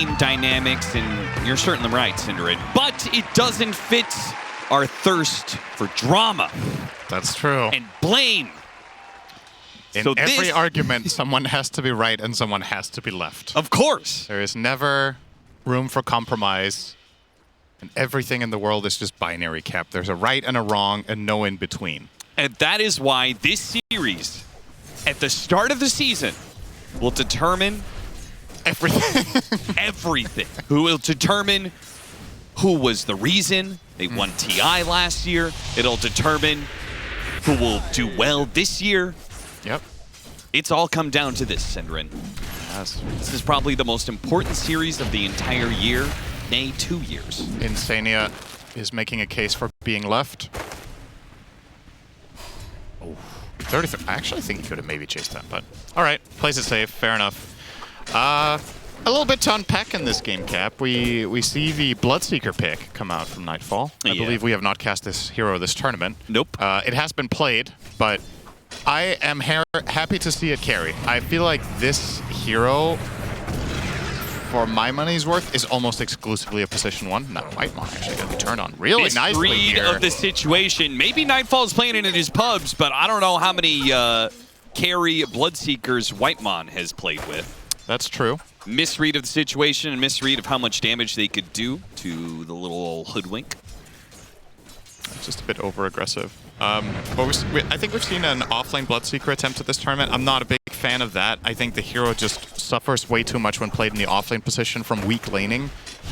dynamics, and you're certainly right, Cinderin. But it doesn't fit our thirst for drama. That's true. And blame. In every argument, someone has to be right and someone has to be left. Of course. There is never room for compromise. And everything in the world is just binary, Cap. There's a right and a wrong and no in between. And that is why this series, at the start of the season, will determine everything. Everything. Who will determine who was the reason they won TI last year. It'll determine who will do well this year. Yep. It's all come down to this, Cinderin. Yes. This is probably the most important series of the entire year, nay, 2 years. Insania is making a case for being left. Oh, 33. I actually think he could have maybe chased that, but all right, plays it safe. Fair enough. A little bit to unpack in this game, Cap. We see the Bloodseeker pick come out from Nightfall. I believe we have not cast this hero this tournament. Nope. It has been played, but I am happy to see it carry. I feel like this hero, for my money's worth, is almost exclusively a position 1. Now, Whitemon actually got the turn on really nicely read here. of the situation. Maybe Nightfall's playing it in his pubs, but I don't know how many carry Bloodseekers Whitemon has played with. That's true. Misread of the situation and misread of how much damage they could do to the little hoodwink. Just a bit over-aggressive. I think we've seen an offlane Bloodseeker attempt at this tournament. I'm not a big fan of that. I think the hero just suffers way too much when played in the offlane position from weak laning.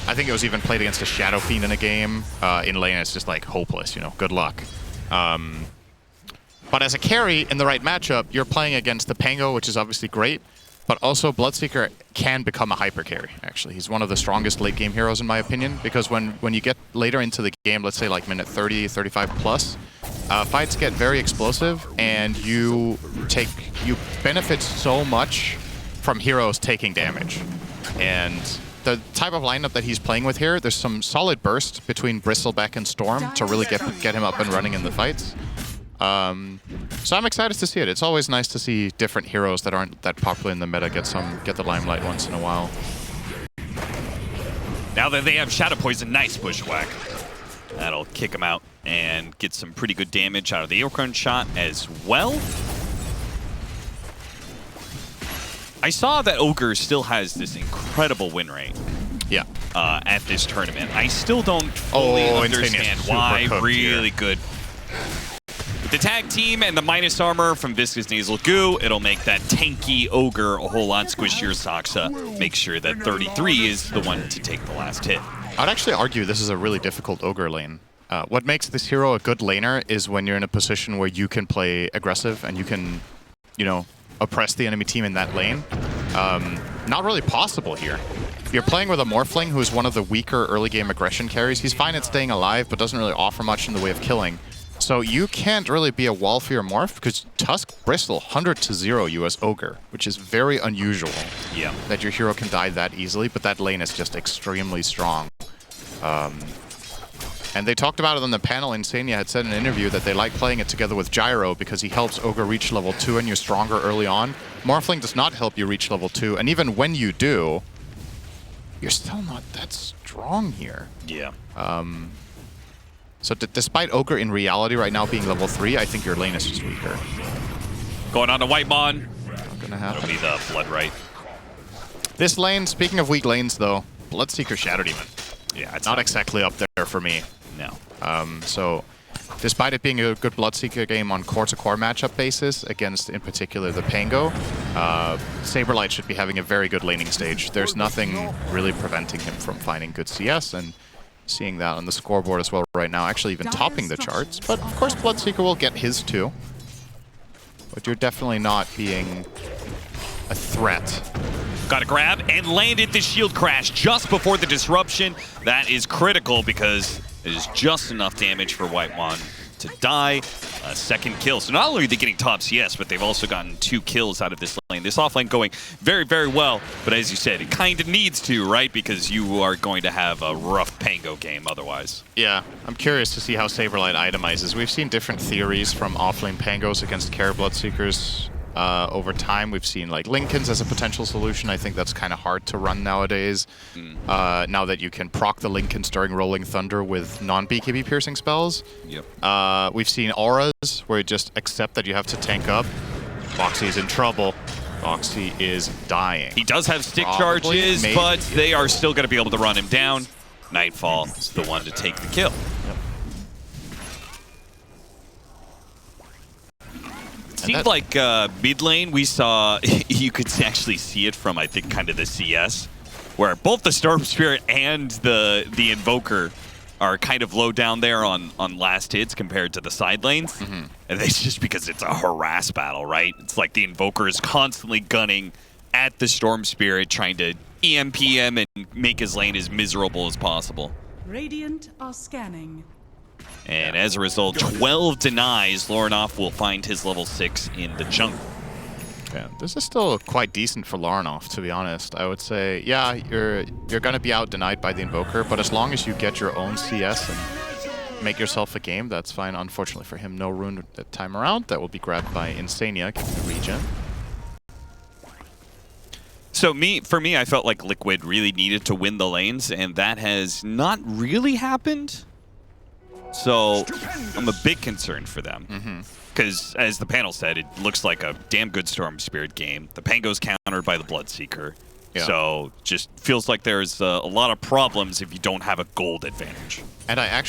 I think it was even played against a Shadow Fiend in a game. In lane, it's just like hopeless, you know, good luck. But as a carry in the right matchup, you're playing against the Pango, which is obviously great. But also, Bloodseeker can become a hyper carry, actually. He's one of the strongest late game heroes, in my opinion, because when you get later into the game, let's say like minute 30, 35 plus, fights get very explosive, and you benefit so much from heroes taking damage. And the type of lineup that he's playing with here, there's some solid burst between Bristleback and Storm to really get him up and running in the fights. So I'm excited to see it. It's always nice to see different heroes that aren't that popular in the meta get the limelight once in a while. Now that they have Shadow Poison, nice Bushwhack. That'll kick him out and get some pretty good damage out of the Acorn shot as well. I saw that Ogre still has this incredible win rate. Yeah. At this tournament. I still don't fully understand why. Really good. With the tag team and the minus armor from Viscous Nasal Goo, it'll make that tanky Ogre a whole lot squishier. Saksa make sure that 33 is the one to take the last hit. I'd actually argue this is a really difficult Ogre lane. What makes this hero a good laner is when you're in a position where you can play aggressive and you can, you know, oppress the enemy team in that lane. Not really possible here. You're playing with a Morphling who's one of the weaker early game aggression carries. He's fine at staying alive, but doesn't really offer much in the way of killing. So you can't really be a wall for your Morph because Tusk Bristle 100-0 you as Ogre, which is very unusual. Yeah. That your hero can die that easily, but that lane is just extremely strong. And they talked about it on the panel. Insania had said in an interview that they like playing it together with Gyro because he helps Ogre reach level 2 and you're stronger early on. Morphling does not help you reach level 2, and even when you do, you're still not that strong here. Yeah. So despite Ogre in reality right now being level 3, I think your lane is just weaker. Going on to Whitemon. Not gonna happen. That'll be the Blood Right. This lane, speaking of weak lanes though, Bloodseeker Shadow Demon. Yeah, it's not exactly up there for me. No. So despite it being a good Bloodseeker game on core-to-core matchup basis against, in particular, the Pango, Saberlight should be having a very good laning stage. There's nothing really preventing him from finding good CS, and seeing that on the scoreboard as well right now, actually even topping the charts. But of course Bloodseeker will get his too. But you're definitely not being a threat. Got to grab and landed the shield crash just before the disruption. That is critical because it is just enough damage for Whitemon to die. Second kill. So not only are they getting top CS, but they've also gotten 2 kills out of this lane. This offlane going very, very well. But as you said, it kind of needs to, right? Because you are going to have a rough Pango game otherwise. Yeah, I'm curious to see how Saberlight itemizes. We've seen different theories from offlane Pangos against carry Bloodseekers. Over time, we've seen like Linken's as a potential solution. I think that's kind of hard to run nowadays. Now that you can proc the Linkens during Rolling Thunder with non-BKB piercing spells. Yep. We've seen auras where you just accept that you have to tank up. Foxy's in trouble. Foxy is dying. He does have stick charges, maybe. but they are still going to be able to run him down. Nightfall is the one to take the kill. Seemed like mid lane, we saw, you could actually see it from, I think, kind of the CS, where both the Storm Spirit and the Invoker are kind of low down there on last hits compared to the side lanes. And it's just because it's a harass battle, right? It's like the Invoker is constantly gunning at the Storm Spirit, trying to EMP him and make his lane as miserable as possible. Radiant are scanning. And as a result, 12 denies. Lorinoff will find his level 6 in the jungle. Yeah, this is still quite decent for Lorinoff, to be honest. I would say, yeah, you're gonna be out denied by the Invoker, but as long as you get your own CS and make yourself a game, that's fine. Unfortunately for him, no rune that time around. That will be grabbed by Insania, getting the regen. So for me, I felt like Liquid really needed to win the lanes, and that has not really happened. So I'm a bit concerned for them. Because, as the panel said, it looks like a damn good Storm Spirit game. The Pango's countered by the Bloodseeker. Yeah. So just feels like there's a lot of problems if you don't have a gold advantage. And I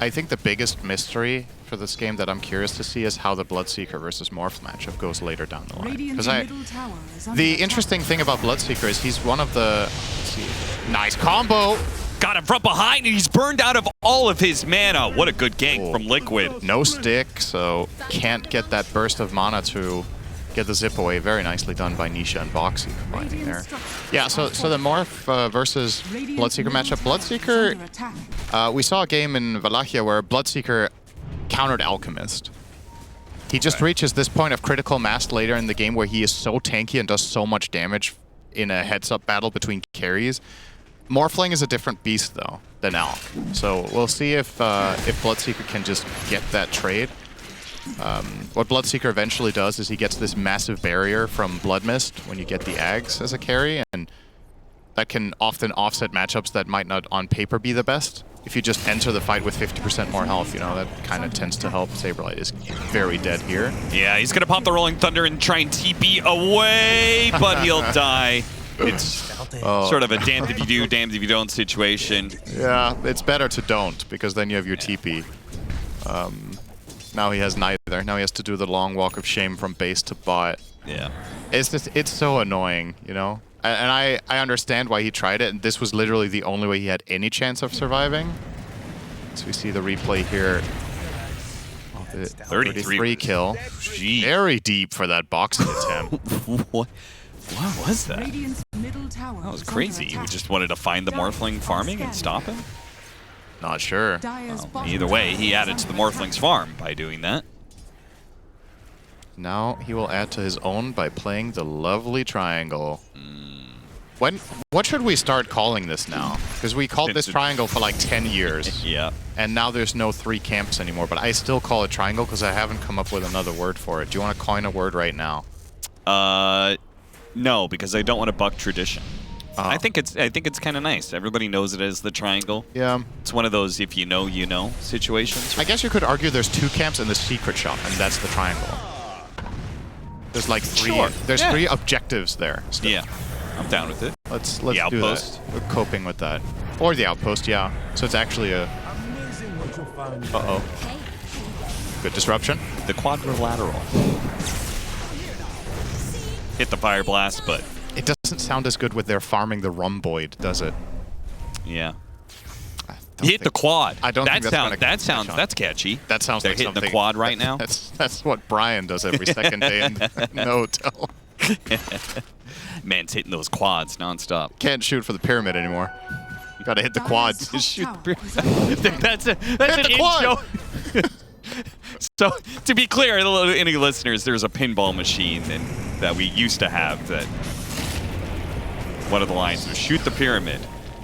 think the biggest mystery for this game that I'm curious to see is how the Bloodseeker versus Morph matchup goes later down the line. Because the interesting thing about Bloodseeker is he's one of the... Nice combo! Got him from behind, and he's burned out of all of his mana. What a good gank from Liquid. No stick, so can't get that burst of mana to get the zip away. Very nicely done by Nisha and Boxy combining there. Yeah, so the Morph versus Bloodseeker matchup. Bloodseeker, we saw a game in Wallachia where Bloodseeker countered Alchemist. He just reaches this point of critical mass later in the game where he is so tanky and does so much damage in a heads-up battle between carries. Morphling is a different beast, though, than Alk. So we'll see if Bloodseeker can just get that trade. What Bloodseeker eventually does is he gets this massive barrier from Blood Mist when you get the Ags as a carry, and that can often offset matchups that might not on paper be the best. If you just enter the fight with 50% more health, you know, that kind of tends to help. Saberlight is very dead here. Yeah, he's going to pop the Rolling Thunder and try and TP away, but he'll die. It's sort of a damned if you do, damned if you don't situation. Yeah, it's better to don't, because then you have your TP. Now he has neither. Now he has to do the long walk of shame from base to bot. Yeah. It's so annoying, you know? And I understand why he tried it, and this was literally the only way he had any chance of surviving. So we see the replay here. 33 kill. Jeez. Very deep for that boxing attempt. What was that? That was crazy. He just wanted to find the Morphling farming and stop him? Not sure. Well, either way, he added to the Morphling's farm by doing that. Now he will add to his own by playing the lovely triangle. What should we start calling this now? Because we called this triangle for like 10 years. Yeah. And now there's no 3 camps anymore, but I still call it triangle because I haven't come up with another word for it. Do you want to coin a word right now? No, because I don't want to buck tradition. I think it's kind of nice. Everybody knows it as the triangle. Yeah. It's one of those if you know situations. I guess you could argue there's 2 camps in the secret shop, and that's the triangle. There's like 3. Sure. There's 3 objectives there. Still. Yeah. I'm down with it. Let's the do outpost. that. We're coping with that. Or the outpost, yeah. So it's actually a... Uh-oh. Good disruption. The quadrilateral. Hit the fire blast, but... It doesn't sound as good with their farming the rhomboid, does it? Yeah. Hit the quad. I don't think that's that's catchy. That sounds They're like hitting the quad right now. That's what Brian does every second day in the hotel. Man's hitting those quads nonstop. Can't shoot for the pyramid anymore. You gotta hit the quads. Just shoot the pyramid. that's an in-show. So, to be clear, any listeners, there's a pinball machine that we used to have that one of the lines was shoot the pyramid.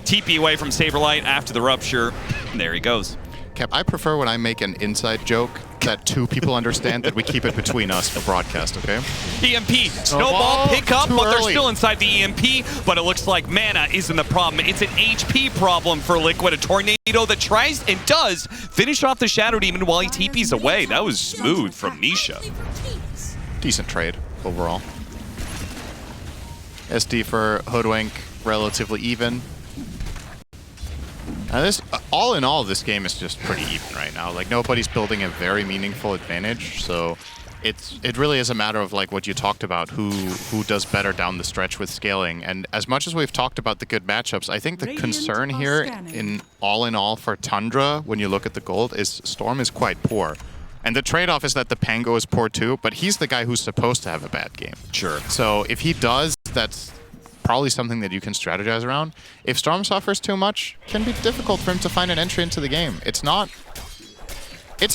TP away from Saberlight after the rupture. And there he goes. Cap, I prefer when I make an inside joke that two people understand that we keep it between us for broadcast, okay? EMP, snowball, pick up, but they're early. still inside the EMP, but it looks like mana isn't the problem. It's an HP problem for Liquid, a tornado that tries and does finish off the Shadow Demon while he TPs away. That was smooth from Nisha. Decent trade overall. SD for Hoodwink, relatively even. Now this, all in all, this game is just pretty even right now. Like, nobody's building a very meaningful advantage, so it really is a matter of like what you talked about, who does better down the stretch with scaling. And as much as we've talked about the good matchups, I think the concern here in all for Tundra, when you look at the gold, is Storm is quite poor. And the trade-off is that the Pango is poor too, but he's the guy who's supposed to have a bad game. Sure. So if he does, that's probably something that you can strategize around. If Storm suffers too much, it can be difficult for him to find an entry into the game. It's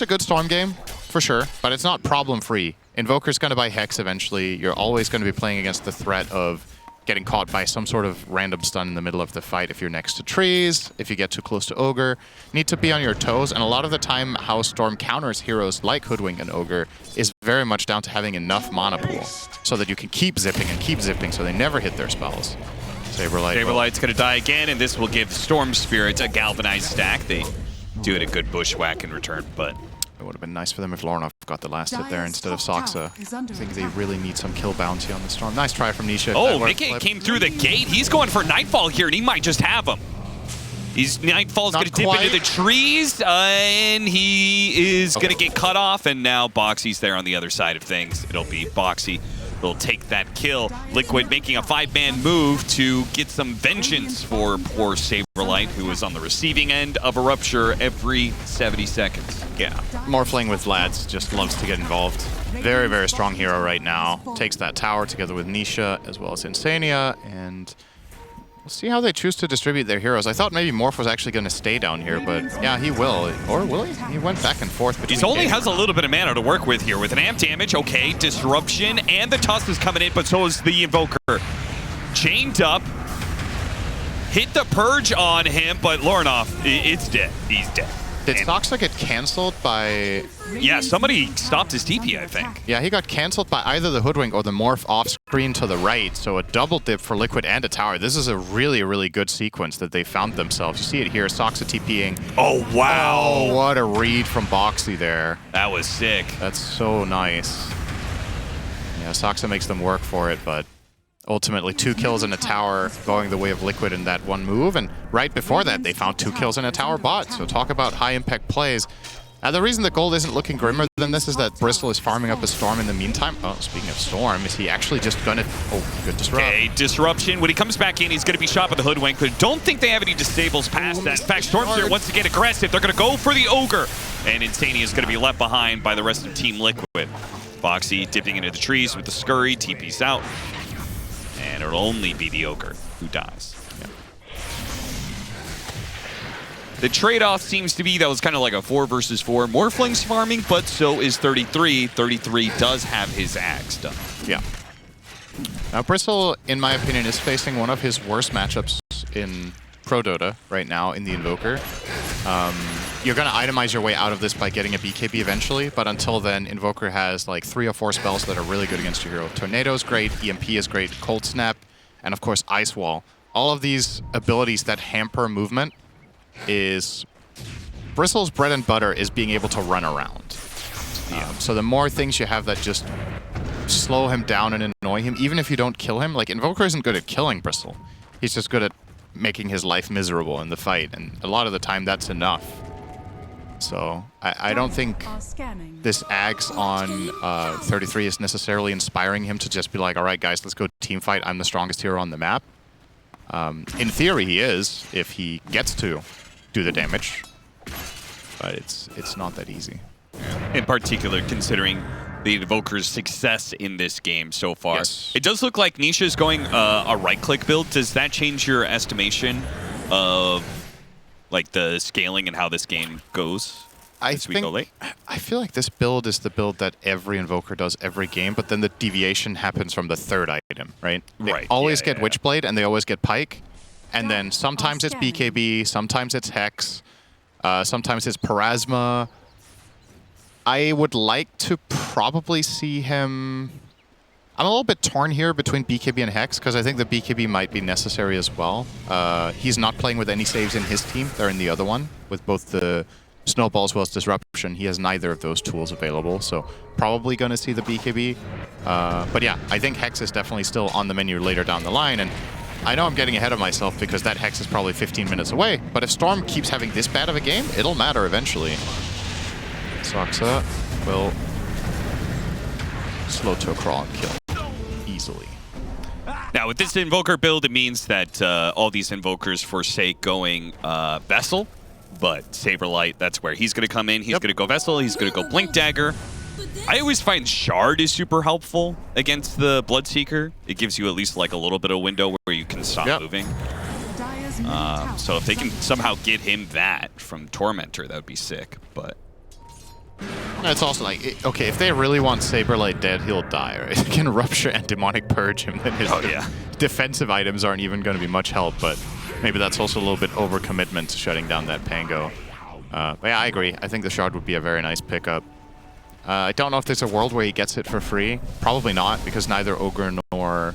a good Storm game, for sure, but it's not problem-free. Invoker's going to buy Hex eventually. You're always going to be playing against the threat of getting caught by some sort of random stun in the middle of the fight if you're next to trees, if you get too close to Ogre. You need to be on your toes, and a lot of the time how Storm counters heroes like Hoodwink and Ogre is very much down to having enough mana pool so that you can keep zipping so they never hit their spells. Saberlight's going to die again, and this will give Storm Spirit a galvanized stack. They do it a good bushwhack in return, but it would have been nice for them if Lornov got the last hit there instead of Saksa. I think they really need some kill bounty on the Storm. Nice try from Nisha. Oh, Mickey came through the gate. He's going for Nightfall here, and he might just have him. Nightfall's going to dip into the trees, and he is going to get cut off, and now Boxy's there on the other side of things. It'll be Boxy. They'll take that kill. Liquid making a 5-man move to get some vengeance for poor Saberlight, who is on the receiving end of a rupture every 70 seconds. Yeah, Morphling with Lads just loves to get involved. Very, very strong hero right now. Takes that tower together with Nisha as well as Insania, and we'll see how they choose to distribute their heroes. I thought maybe Morph was actually going to stay down here, but yeah, he will. Or will he? He went back and forth between. He only has a little bit of mana to work with here with an amp damage. Okay, disruption, and the toss is coming in, but so is the Invoker. Chained up. Hit the Purge on him, but Lornov, it's dead. He's dead. Did Saksa get cancelled by... Yeah, somebody stopped his TP, I think. Yeah, he got cancelled by either the Hoodwink or the Morph off-screen to the right, so a double dip for Liquid and a tower. This is a really, really good sequence that they found themselves. You see it here, Saksa TPing. Oh, wow. Oh, what a read from Boxy there. That was sick. That's so nice. Yeah, Saksa makes them work for it, but ultimately 2 kills in a tower going the way of Liquid in that one move, and right before that they found 2 kills in a tower bot, so talk about high impact plays. The reason that gold isn't looking grimmer than this is that Bristol is farming up a Storm in the meantime. Oh, speaking of Storm, is he actually just gonna... Oh, good disrupt. Okay, disruption. When he comes back in, he's gonna be shot by the Hoodwink, but don't think they have any disables past that. In fact, Storm Spirit wants to get aggressive. They're gonna go for the Ogre, and Insania is gonna be left behind by the rest of Team Liquid. Boxy dipping into the trees with the Scurry, TP's out. And it'll only be the Ogre who dies. Yeah. The trade-off seems to be that was kind of like a 4 versus 4. Morphling's farming, but so is 33. 33 does have his axe done. Yeah. Now, Bristle, in my opinion, is facing one of his worst matchups in Pro Dota right now in the Invoker. You're going to itemize your way out of this by getting a BKB eventually, but until then, Invoker has like 3 or 4 spells that are really good against your hero. Tornado is great, EMP is great, Cold Snap, and of course Ice Wall. All of these abilities that hamper movement is... Bristle's bread and butter is being able to run around. So the more things you have that just slow him down and annoy him, even if you don't kill him, like Invoker isn't good at killing Bristle. He's just good at making his life miserable in the fight, and a lot of the time that's enough. So I don't think this Axe on 33 is necessarily inspiring him to just be like, all right, guys, let's go team fight. I'm the strongest hero on the map. In theory, he is, if he gets to do the damage. But it's not that easy. In particular, considering the Invoker's success in this game so far. Yes. It does look like Nisha is going a right-click build. Does that change your estimation of like the scaling and how this game goes as we go late? I feel like this build is the build that every Invoker does every game, but then the deviation happens from the third item, right? They always get Witchblade and they always get Pike, and then sometimes it's BKB, sometimes it's Hex, sometimes it's Parasma. I would like to probably see him... I'm a little bit torn here between BKB and Hex, because I think the BKB might be necessary as well. He's not playing with any saves in his team. They're in the other one, with both the Snowball as well as Disruption. He has neither of those tools available, so probably going to see the BKB. But yeah, I think Hex is definitely still on the menu later down the line, and I know I'm getting ahead of myself because that Hex is probably 15 minutes away, but if Storm keeps having this bad of a game, it'll matter eventually. Soxa will slow to a crawl and kill easily. Now, with this Invoker build, it means that all these Invokers forsake going Vessel, but Saberlight, that's where he's going to come in. He's going to go Vessel, he's going to go Blink Dagger. I always find Shard is super helpful against the Bloodseeker. It gives you at least like a little bit of window where you can stop moving. So if they can somehow get him that from Tormentor, that would be sick, but... It's also like, okay, if they really want Saberlight dead, he'll die, right? They can Rupture and Demonic Purge him, then his defensive items aren't even going to be much help, but maybe that's also a little bit overcommitment to shutting down that Pango. But yeah, I agree. I think the Shard would be a very nice pickup. I don't know if there's a world where he gets it for free. Probably not, because neither Ogre nor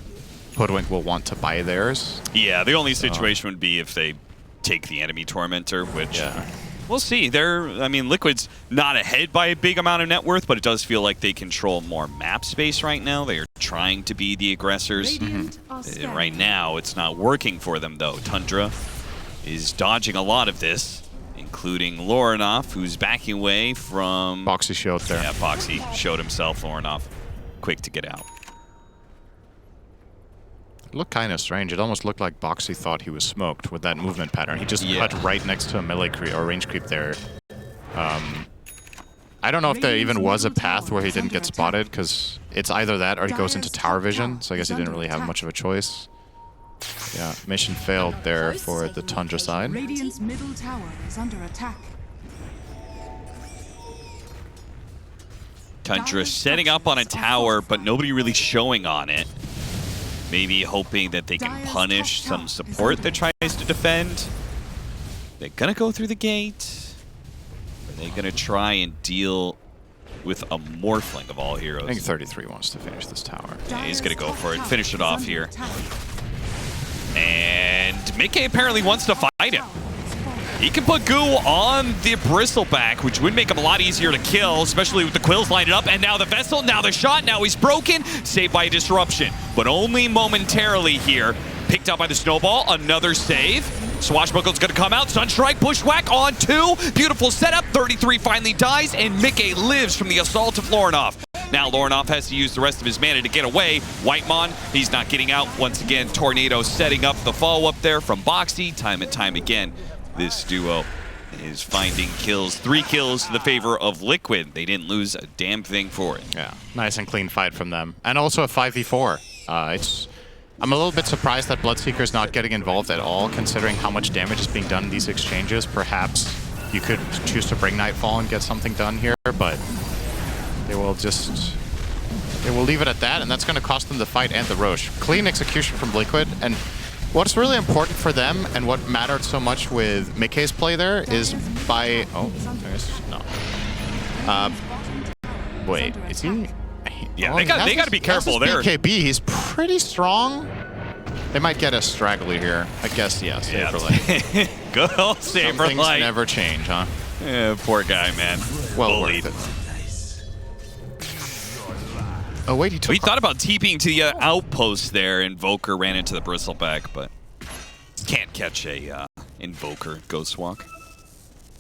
Hoodwink will want to buy theirs. Yeah, the only situation would be if they take the enemy Tormentor, which... We'll see. I mean, Liquid's not ahead by a big amount of net worth, but it does feel like they control more map space right now. They are trying to be the aggressors. Right now, it's not working for them, though. Tundra is dodging a lot of this, including Lorinoff, who's backing away from... Boxy showed there. Yeah, Boxy showed himself. Lorinoff, quick to get out. It looked kind of strange. It almost looked like Boxy thought he was smoked with that movement pattern. He just cut right next to a melee creep or range creep there. I don't know if there even was a path where he didn't get spotted, because it's either that or he goes into tower vision, so I guess he didn't really have much of a choice. Yeah, mission failed there for the Tundra side. Radiant's middle tower is under attack. Tundra setting up on a tower, but nobody really showing on it. Maybe hoping that they can punish some support that tries to defend. They're gonna go through the gate. Are they gonna try and deal with a Morphling of all heroes? I think 33 wants to finish this tower. Yeah, he's gonna go for it. Finish it off here. And Mickey apparently wants to fight him. He can put Goo on the Bristleback, which would make him a lot easier to kill, especially with the Quills lined up. And now the Vessel, now the shot, now he's broken. Saved by a Disruption, but only momentarily here. Picked up by the Snowball, another save. Swashbuckle's gonna come out, Sunstrike, Bushwhack on 2. Beautiful setup, 33 finally dies, and Mickey lives from the assault of Lorinoff. Now Lorinoff has to use the rest of his mana to get away. Whitemon, he's not getting out. Once again, Tornado setting up the follow-up there from Boxy, time and time again. This duo is finding kills. 3 kills to the favor of Liquid. They didn't lose a damn thing for it. Yeah, nice and clean fight from them. And also a 5v4. I'm a little bit surprised that Bloodseeker's not getting involved at all, considering how much damage is being done in these exchanges. Perhaps you could choose to bring Nightfall and get something done here, but they will leave it at that, and that's going to cost them the fight and the Roche. Clean execution from Liquid, and what's really important for them, and what mattered so much with Mickey's play there, is by... Oh, there's... No. Wait, is he... Yeah, they got to be careful there. BKB, he's pretty strong. They might get a straggler here. I guess, yeah, Saberlight. Good old Saberlight. Some things never change, huh? Yeah, poor guy, man. Well worth it. Oh, wait, he thought about TPing to the outpost there. Invoker ran into the Bristleback, but can't catch a Invoker Ghostwalk.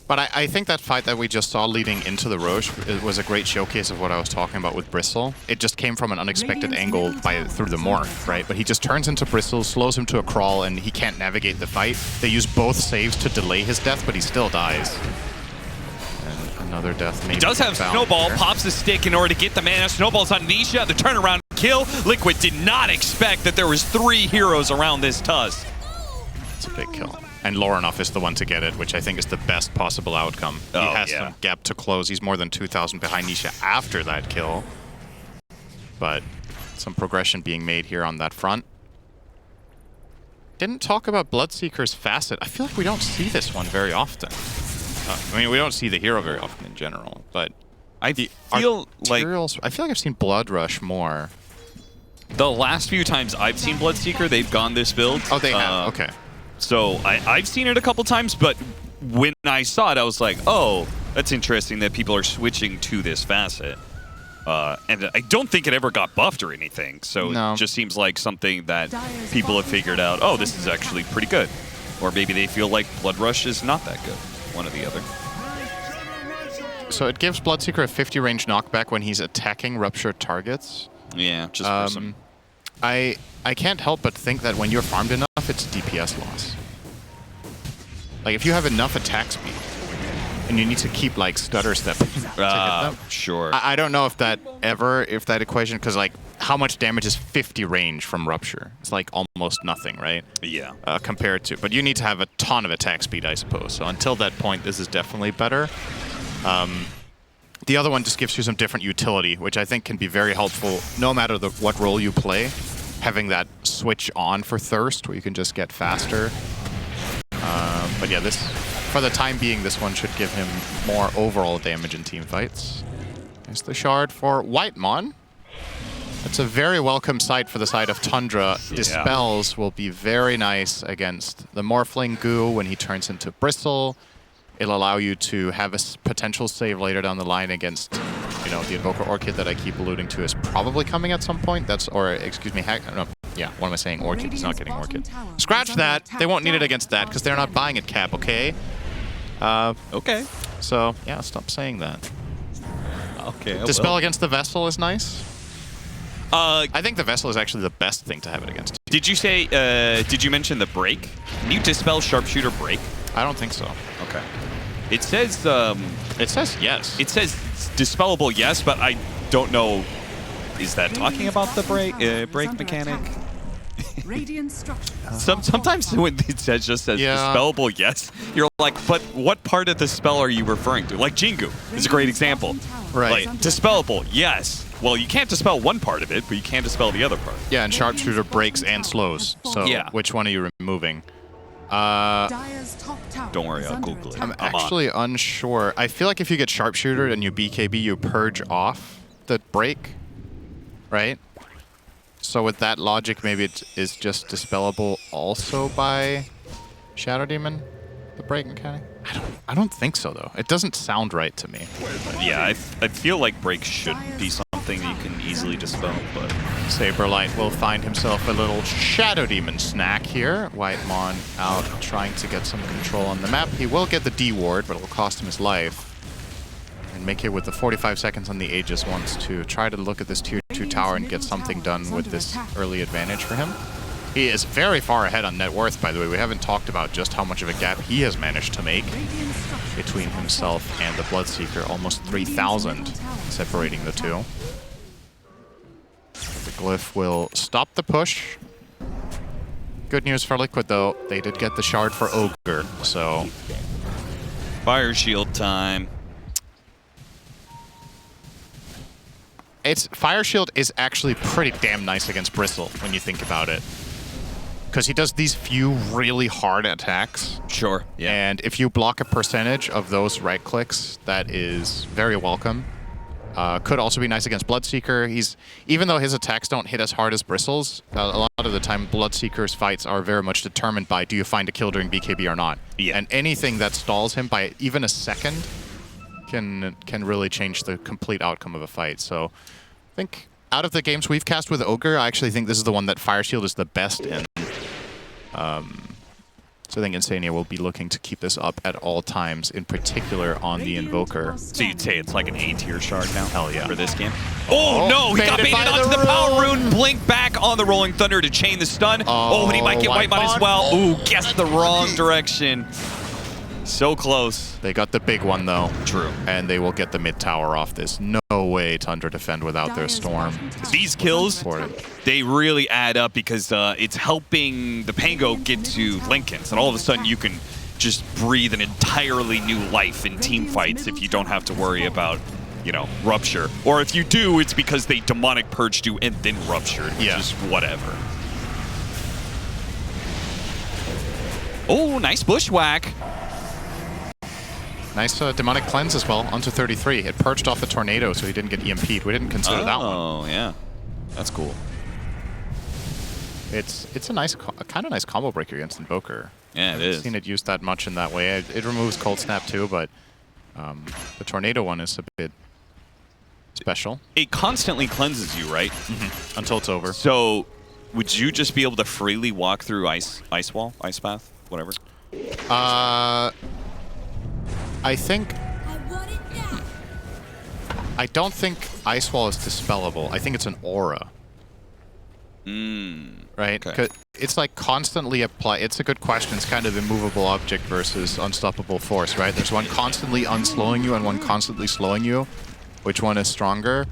But I think that fight that we just saw leading into the Roche was a great showcase of what I was talking about with Bristle. It just came from an unexpected angle through the Morph, right? But he just turns into Bristle, slows him to a crawl, and he can't navigate the fight. They use both saves to delay his death, but he still dies. And another death maybe. He does have Snowball, here. Pops the stick in order to get the mana. Snowball's on Nisha, the turnaround kill. Liquid did not expect that there was 3 heroes around this Tusk. It's a big kill. And Lorinoff is the one to get it, which I think is the best possible outcome. He has some gap to close. He's more than 2,000 behind Nisha after that kill. But some progression being made here on that front. Didn't talk about Bloodseeker's Facet. I feel like we don't see this one very often. I mean, we don't see the hero very often in general, but I feel like I've seen Blood Rush more. the last few times I've seen Bloodseeker, they've gone this build. Oh, they have. Okay. So I've seen it a couple times, but when I saw it, I was like, oh, that's interesting that people are switching to this facet. And I don't think it ever got buffed or anything, so No. it just seems like something that people have figured out, oh, this is actually pretty good. Or maybe they feel like Blood Rush is not that good, one or the other. So it gives Bloodseeker a 50 range knockback when he's attacking ruptured targets. Yeah, just for some... I can't help but think that when you're farmed enough, it's DPS loss. Like, if you have enough attack speed, and you need to keep, like, stutter stepping to hit them. Sure. I don't know if that equation, because, like, how much damage is 50 range from Rupture? It's, like, almost nothing, right? Yeah. Compared to... But you need to have a ton of attack speed, I suppose. So until that point, this is definitely better. The other one just gives you some different utility, which I think can be very helpful no matter what role you play. Having that switch on for Thirst, where you can just get faster. But yeah, for the time being, this one should give him more overall damage in team fights. There's the shard for Whitemon. It's a very welcome sight for the side of Tundra. Yeah. Dispels will be very nice against the Morphling Goo when he turns into Bristle. It'll allow you to have a potential save later down the line against, you know, the Invoker Orchid that I keep alluding to is probably coming at some point. Excuse me, no, yeah, what am I saying? Orchid, it's not getting Orchid. Scratch that. They won't need it against that because they're not buying it, Cap, okay? Okay. So, yeah, stop saying that. Okay. Dispel against the Vessel is nice. I think the Vessel is actually the best thing to have it against. Did you say, did you mention the break? Can you dispel Sharpshooter break? I don't think so. Okay. It says yes. It says dispellable yes, but I don't know. Is that talking about the break mechanic? Sometimes when it just says dispellable yes, you're like, but what part of the spell are you referring to? Like Jingu is a great example. Right. Like, dispellable, yes. Well, you can't dispel one part of it, but you can dispel the other part. Yeah, and Sharpshooter breaks and slows. So which one are you removing? Don't worry, I'll Google it. I'm actually unsure. I feel like if you get Sharpshooter and you BKB, you purge off the break, right? So with that logic, maybe it is just dispellable also by Shadow Demon, the break mechanic? I don't think so, though. It doesn't sound right to me. Yeah, I feel like break should be something you can easily dispel, but... Saberlight will find himself a little Shadow Demon snack here. Whitemon out trying to get some control on the map. He will get the D ward, but it will cost him his life. And Mickey with the 45 seconds on the Aegis wants to try to look at this tier 2 tower and get something done with this early advantage for him. He is very far ahead on net worth, by the way. We haven't talked about just how much of a gap he has managed to make between himself and the Bloodseeker. Almost 3,000 separating the two. The Glyph will stop the push. Good news for Liquid, though. They did get the shard for Ogre, so... Fire shield time. Fire Shield is actually pretty damn nice against Bristle when you think about it. Because he does these few really hard attacks. Sure, yeah. And if you block a percentage of those right clicks, that is very welcome. Could also be nice against Bloodseeker. Even though his attacks don't hit as hard as Bristle's, a lot of the time Bloodseeker's fights are very much determined by do you find a kill during BKB or not. Yeah. And anything that stalls him by even a second can really change the complete outcome of a fight. So I think out of the games we've cast with Ogre, I actually think this is the one that Fire Shield is the best in. So I think Insania will be looking to keep this up at all times, in particular on the Invoker. So you'd say it's like an A-tier shard now? Hell yeah. For this game? Oh no, he got baited onto the power rune. Blink back on the Rolling Thunder to chain the stun. Oh, and he might get Whitemon as well. Ooh, guessed the wrong direction. So close. They got the big one, though. True. And they will get the mid tower off this. No way Tundra defend without their Storm. These kills, they really add up because it's helping the Pango get to Linken's. And all of a sudden, you can just breathe an entirely new life in team fights if you don't have to worry about, you know, Rupture. Or if you do, it's because they Demonic Purged you and then Ruptured, which is whatever. Oh, nice bushwhack. Nice demonic cleanse as well onto 33. It purged off the tornado, so he didn't get EMP'd. We didn't consider that one. Oh yeah, that's cool. It's a nice, kind of nice combo breaker against Invoker. Yeah, it is. I've seen it used that much in that way. It removes Cold Snap too, but the tornado one is a bit special. It constantly cleanses you, right? Until it's over. So, would you just be able to freely walk through ice wall, ice path, whatever? I think. I don't think Ice Wall is dispellable. I think it's an aura. Right? Okay. It's like constantly apply. It's a good question. It's kind of immovable object versus unstoppable force, right? There's one constantly unslowing you and one constantly slowing you. Which one is stronger?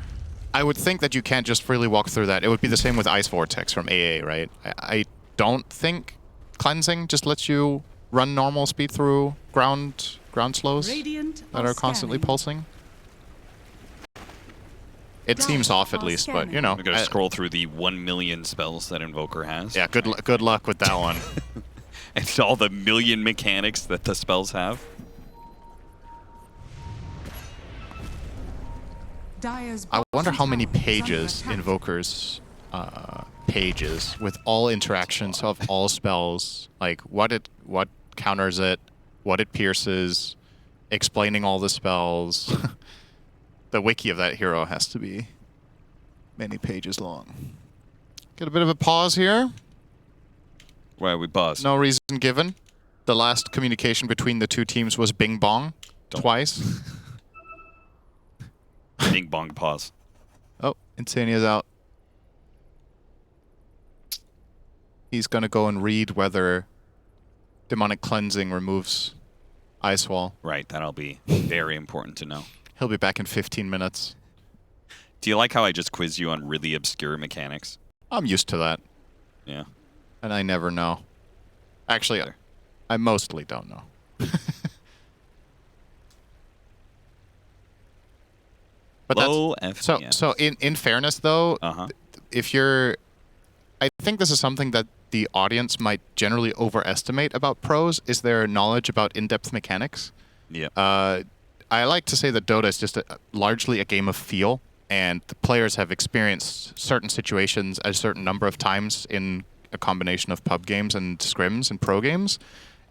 I would think that you can't just freely walk through that. It would be the same with Ice Vortex from AA, right? I don't think cleansing just lets you run normal speed through ground slows that are constantly pulsing. It seems off at least, but you know. I'm gonna scroll through the 1 million spells that Invoker has. Yeah, good luck with that one. And all the million mechanics that the spells have. I wonder how many pages Invoker's pages with all interactions of all spells, like what counters it, what it pierces, explaining all the spells. The wiki of that hero has to be many pages long. Get a bit of a pause here. Why we pause? No reason given. The last communication between the two teams was bing bong twice. Bing bong pause. Oh, Insania's out. He's gonna go and read whether demonic cleansing removes Ice Wall. Right, that'll be very important to know. He'll be back in 15 minutes. Do you like how I just quiz you on really obscure mechanics? I'm used to that. Yeah. And I never know. Actually, I mostly don't know. But low FPS. So in fairness though, if you're, I think this is something that the audience might generally overestimate about pros, is their knowledge about in-depth mechanics. Yeah. I like to say that Dota is just largely a game of feel, and the players have experienced certain situations a certain number of times in a combination of pub games and scrims and pro games,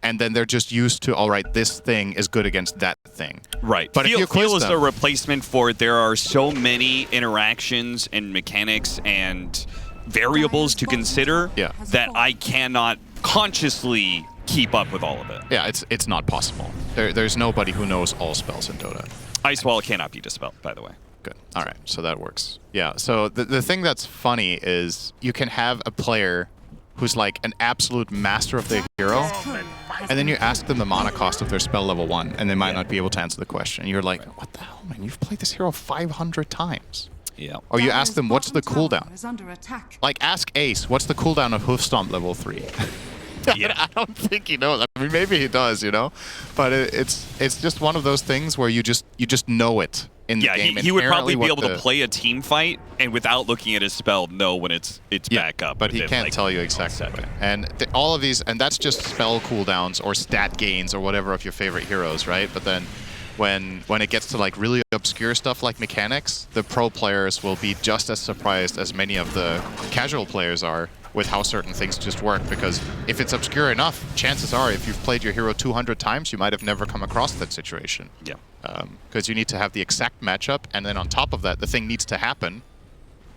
and then they're just used to, all right, this thing is good against that thing. Right. But feel is a replacement for there are so many interactions and mechanics and variables to consider that I cannot consciously keep up with all of it. Yeah, it's not possible. There's nobody who knows all spells in Dota. Ice Wall cannot be dispelled, by the way. Good. All right, so that works. Yeah, so the thing that's funny is you can have a player who's like an absolute master of their hero, and then you ask them the mana cost of their spell level 1, and they might not be able to answer the question. You're like, what the hell, man? You've played this hero 500 times. Yeah. Or you ask them, what's the cooldown? Like, ask Ace, what's the cooldown of Hoof Stomp level 3? Yeah. I don't think he knows. I mean, maybe he does, you know? But it's just one of those things where you just know it in the game. Yeah, he would probably be able to play a team fight and without looking at his spell know when it's back up. But he can't tell you exactly. And all of these, and that's just spell cooldowns or stat gains or whatever of your favorite heroes, right? But then when it gets to like really obscure stuff like mechanics, the pro players will be just as surprised as many of the casual players are with how certain things just work, because if it's obscure enough, chances are if you've played your hero 200 times, you might have never come across that situation. Yeah. Because you need to have the exact matchup, and then on top of that, the thing needs to happen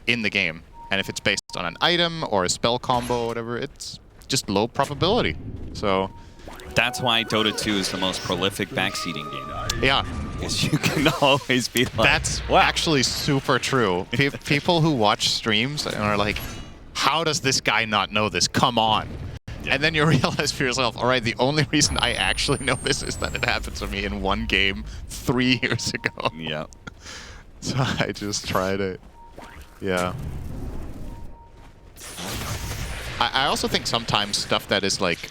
in the game. And if it's based on an item or a spell combo or whatever, it's just low probability. So that's why Dota 2 is the most prolific backseating game. Yeah. Because you can always be like, that's actually super true. People who watch streams and are like, how does this guy not know this? Come on. Yeah. And then you realize for yourself, all right, the only reason I actually know this is that it happened to me in one game 3 years ago. Yeah. So I just tried it. Yeah. I also think sometimes stuff that is like,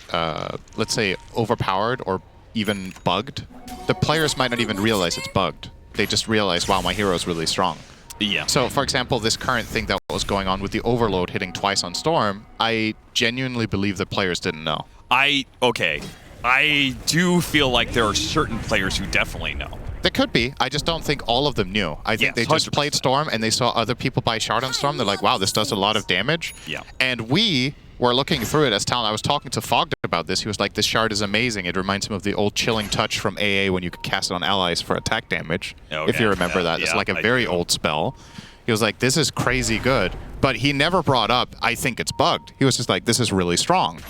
let's say, overpowered or even bugged, the players might not even realize it's bugged. They just realize, wow, my hero is really strong. Yeah. So, for example, this current thing that was going on with the overload hitting twice on Storm, I genuinely believe the players didn't know. Okay. I do feel like there are certain players who definitely know. There could be. I just don't think all of them knew. I think Yes, they just 100%. played Storm and they saw other people buy Shard on Storm. They're like, wow, this does a lot of damage. Yeah. And we were looking through it as talent. I was talking to Fogg about this. He was like, this Shard is amazing. It reminds him of the old Chilling Touch from AA when you could cast it on allies for attack damage. Oh, if yeah, you remember that. It's yeah, like a I very do. old spell. He was like, this is crazy good. But he never brought up, I think it's bugged. He was just like, this is really strong.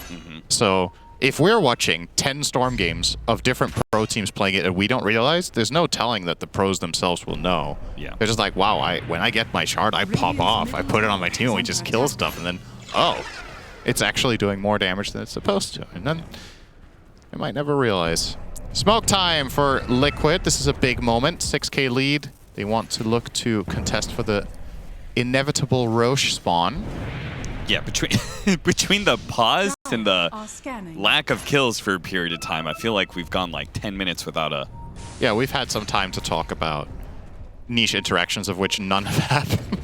So if we're watching 10 Storm games of different pro teams playing it and we don't realize, there's no telling that the pros themselves will know. Yeah. They're just like, wow, when I get my Shard, I pop off. I put it on my team and we just kill stuff. And then, oh, it's actually doing more damage than it's supposed to. And then they might never realize. Smoke time for Liquid. This is a big moment. 6K lead. They want to look to contest for the inevitable Roche spawn. Yeah, between the pause and the Are scanning. lack of kills for a period of time, I feel like we've gone like 10 minutes without a... Yeah, we've had some time to talk about niche interactions of which none have happened,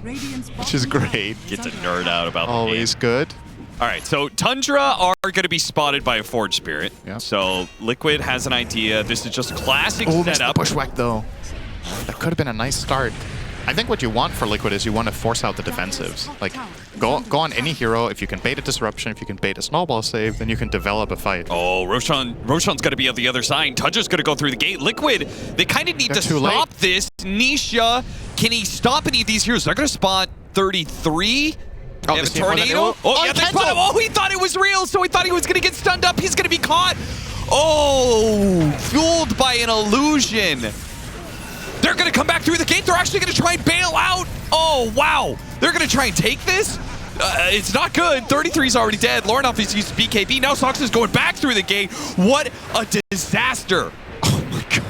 Radiant's which is bottom tower great. is Get to under nerd attack. out about the game. Always good. All right, so Tundra are going to be spotted by a Forge Spirit. Yeah. So Liquid has an idea. This is just classic Oh, missed the setup. bushwhack though. That could have been a nice start. I think what you want for Liquid is you want to force out the defensives. Like, go on any hero. If you can bait a disruption, if you can bait a snowball save, then you can develop a fight. Oh, Roshan's going to be on the other side. Tundra's going to go through the gate. Liquid, they kind of need They're to too stop late. this. Nisha, can he stop any of these heroes? They're going to spot 33. Oh, They have they a see him on the tornado. arrow? Oh, yeah, Oh, they cancel! spot him. Oh, he thought it was real, so he thought he was going to get stunned up. He's going to be caught. Oh, fooled by an illusion. They're going to come back through the gate. They're actually going to try and bail out. Oh, wow. They're going to try and take this. It's not good. 33's already dead. Lornoff is used BKB. Now Sox is going back through the gate. What a disaster. Oh, my God.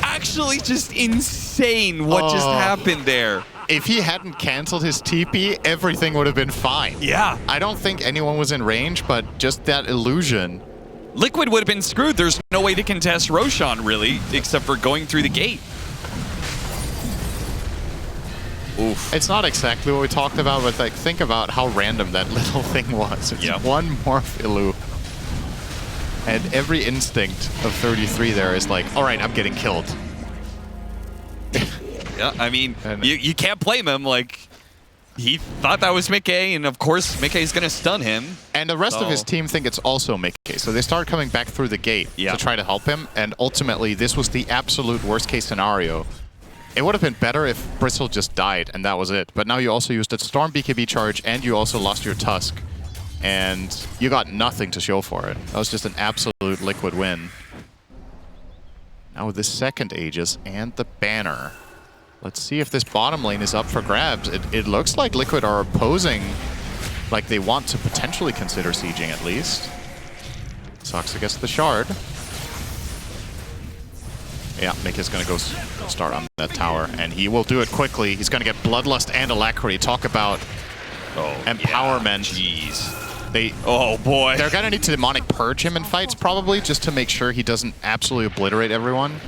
Actually just insane what just happened there. If he hadn't canceled his TP, everything would have been fine. Yeah. I don't think anyone was in range, but just that illusion. Liquid would have been screwed. There's no way to contest Roshan, really, except for going through the gate. Oof. It's not exactly what we talked about, but like, think about how random that little thing was. It's Yeah. one morph illu. And every instinct of 33 there is like, all right, I'm getting killed. Yeah, I mean, And- you can't blame him. Like, he thought that was Mickey, and of course, Mickey's going to stun him. And the rest of his So- team think it's also Mickey. So they start coming back through the gate Yeah. to try to help him. And ultimately, this was the absolute worst case scenario. It would have been better if Bristle just died and that was it. But now you also used a Storm BKB charge and you also lost your Tusk. And you got nothing to show for it. That was just an absolute Liquid win. Now with the second Aegis and the banner. Let's see if this bottom lane is up for grabs. It looks like Liquid are opposing, like they want to potentially consider sieging at least. Sox against the Shard. Yeah, Mick is going to go start on that tower, and he will do it quickly. He's going to get Bloodlust and Alacrity. Talk about empowerment. Yeah, jeez. Oh boy. They're going to need to Demonic Purge him in fights, probably, just to make sure he doesn't absolutely obliterate everyone.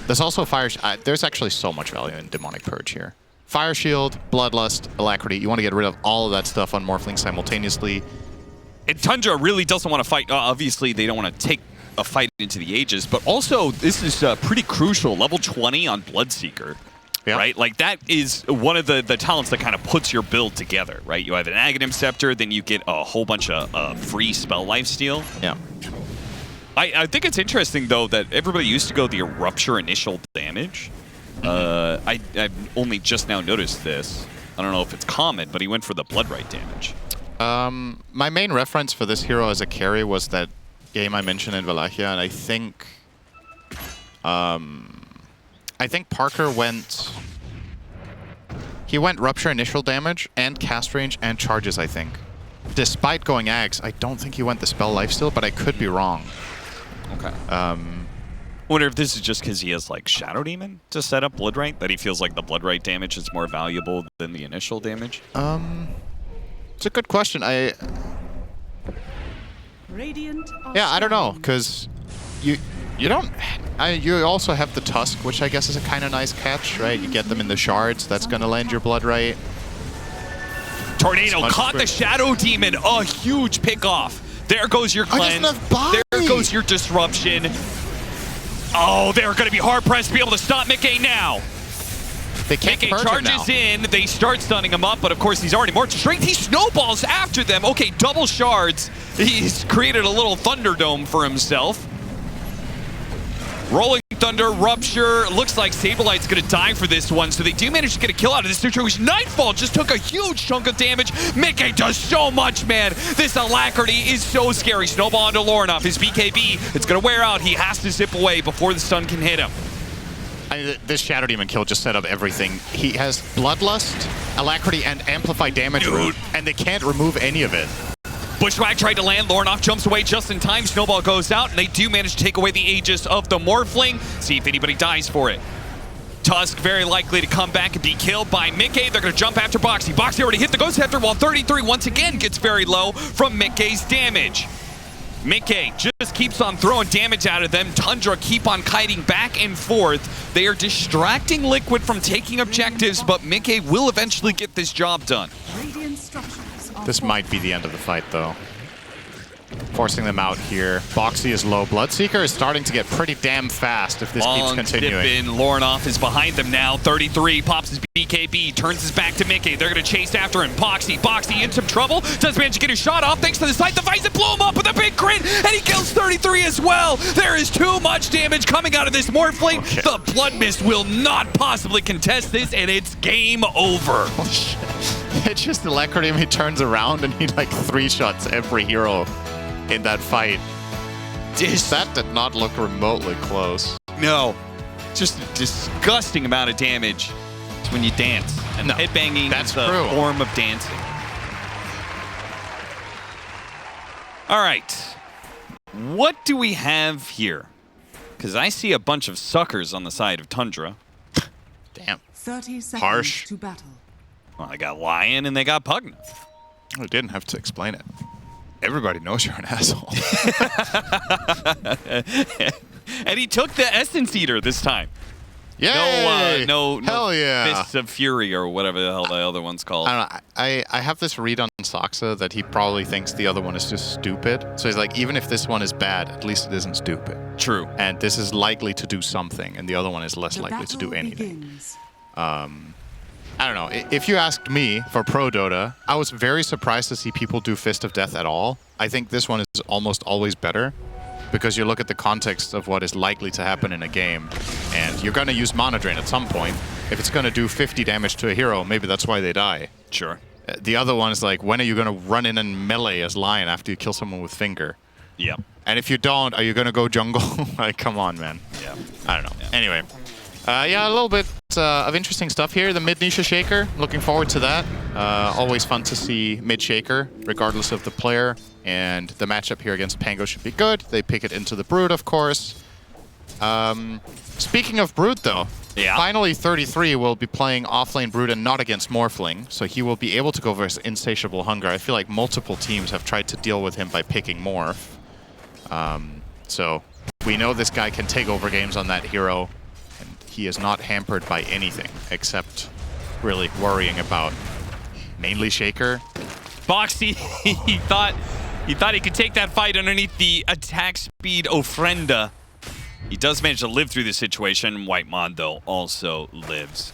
There's also Fire... there's actually so much value in Demonic Purge here. Fire Shield, Bloodlust, Alacrity. You want to get rid of all of that stuff on Morphling simultaneously. And Tundra really doesn't want to fight. Obviously, they don't want to take a fight into the Aegis, but also this is pretty crucial. Level 20 on Bloodseeker, Yeah. right? Like that is one of the talents that kind of puts your build together, right? You have an Aghanim Scepter, then you get a whole bunch of free spell lifesteal. Yeah. I think it's interesting though that everybody used to go the Rupture initial damage. I've only just now noticed this. I don't know if it's common, but he went for the Bloodright damage. My main reference for this hero as a carry was that game I mentioned in Wallachia, and I think Parker went... He went Rupture initial damage and cast range and charges, I think. Despite going Ags, I don't think he went the spell lifesteal, but I could be wrong. Okay. I wonder if this is just because he has like Shadow Demon to set up Bloodright, that he feels like the Bloodright damage is more valuable than the initial damage. It's a good question. Radiant are Yeah, I don't know, scanning. because you don't... you also have the Tusk, which I guess is a kind of nice catch, right? You get them in the shards, that's going to land your Bloodright. Tornado Much caught the quicker. Shadow Demon. A huge pick off. There goes your cleanse. There goes your disruption. Oh, they're going to be hard-pressed to be able to stop Mickey now. They can't Mickey purge him charges now. in. They start stunning him up, but of course he's already more strength. He snowballs after them. Okay, double shards. He's created a little Thunderdome for himself. Rolling Thunder, Rupture. Looks like Sablite's going to die for this one, so they do manage to get a kill out of this situation. Nightfall just took a huge chunk of damage. Mickey does so much, man. This Alacrity is so scary. Snowball onto Lornoff. His BKB, it's going to wear out. He has to zip away before the stun can hit him. I mean, this Shadow Demon kill just set up everything. He has Bloodlust, Alacrity, and Amplified Damage route, and they can't remove any of it. Bushwhack tried to land. Lornoff jumps away just in time. Snowball goes out, and they do manage to take away the Aegis of the Morphling. See if anybody dies for it. Tusk very likely to come back and be killed by Mickey. They're going to jump after Boxy. Boxy already hit the Ghost Scepter, while 33 once again gets very low from Mickey's damage. Mickey just keeps on throwing damage out of them. Tundra keep on kiting back and forth. They are distracting Liquid from taking objectives, but Mickey will eventually get this job done. Radiant structures are This might be the end of the fight, though. Forcing them out here. Boxy is low. Bloodseeker is starting to get pretty damn fast if this keeps continuing. Dip in. Lornoff is behind them now. 33 pops his BKB, turns his back to Mickey. They're going to chase after him. Boxy in some trouble. Does manage to get his shot off thanks to the sight. The Visor blew him up with a big crit, and he kills 33 as well. There is too much damage coming out of this Morphling. Okay. The Blood Mist will not possibly contest this, and it's game over. Oh, shit. It's just Alacrity, and he turns around and he like 3-shots every hero in that fight. That did not look remotely close. No. Just a disgusting amount of damage. It's when you dance. And No, headbanging that's is the true. form of dancing. All right. What do we have here? Because I see a bunch of suckers on the side of Tundra. Damn. 30 seconds Harsh. to battle. Well, they got Lion and they got Pugna. I didn't have to explain it. Everybody knows you're an asshole. And he took the Essence Eater this time. Yay! No Hell yeah. Fists of Fury or whatever the hell the other one's called. I don't know. I have this read on Saksa that he probably thinks the other one is just stupid. So he's like, even if this one is bad, at least it isn't stupid. True. And this is likely to do something, and the other one is less The likely to do battle anything. begins. I don't know. If you asked me for Pro Dota, I was very surprised to see people do Fist of Death at all. I think this one is almost always better because you look at the context of what is likely to happen in a game, and you're going to use Mana Drain at some point. If it's going to do 50 damage to a hero, maybe that's why they die. Sure. The other one is like, when are you going to run in and melee as Lion after you kill someone with Finger? Yep. And if you don't, are you going to go jungle? Like, come on, man. Yeah. I don't know. Yeah. Anyway. Yeah, a little bit of interesting stuff here. The mid-Nisha Shaker, looking forward to that. Always fun to see mid-Shaker, regardless of the player. And the matchup here against Pango should be good. They pick it into the Brood, of course. Speaking of Brood, though, Yeah. finally 33 will be playing offlane Brood and not against Morphling. So he will be able to go versus Insatiable Hunger. I feel like multiple teams have tried to deal with him by picking Morph. So we know this guy can take over games on that hero. He is not hampered by anything except really worrying about mainly Shaker. Boxy, he thought he could take that fight underneath the attack speed Ofrenda. He does manage to live through the situation. White Mod, though, also lives.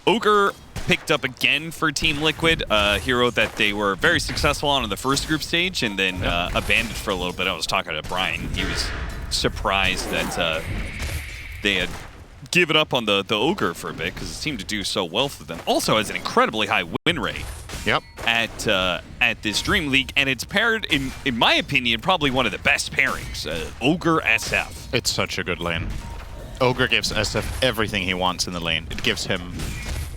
Ogre picked up again for Team Liquid, a hero that they were very successful on in the first group stage and then abandoned for a little bit. I was talking to Brian. He was surprised that they had given up on the Ogre for a bit because it seemed to do so well for them. Also has an incredibly high win rate. Yep. At this DreamLeague, and it's paired, in my opinion, probably one of the best pairings. Ogre SF. It's such a good lane. Ogre gives SF everything he wants in the lane. It gives him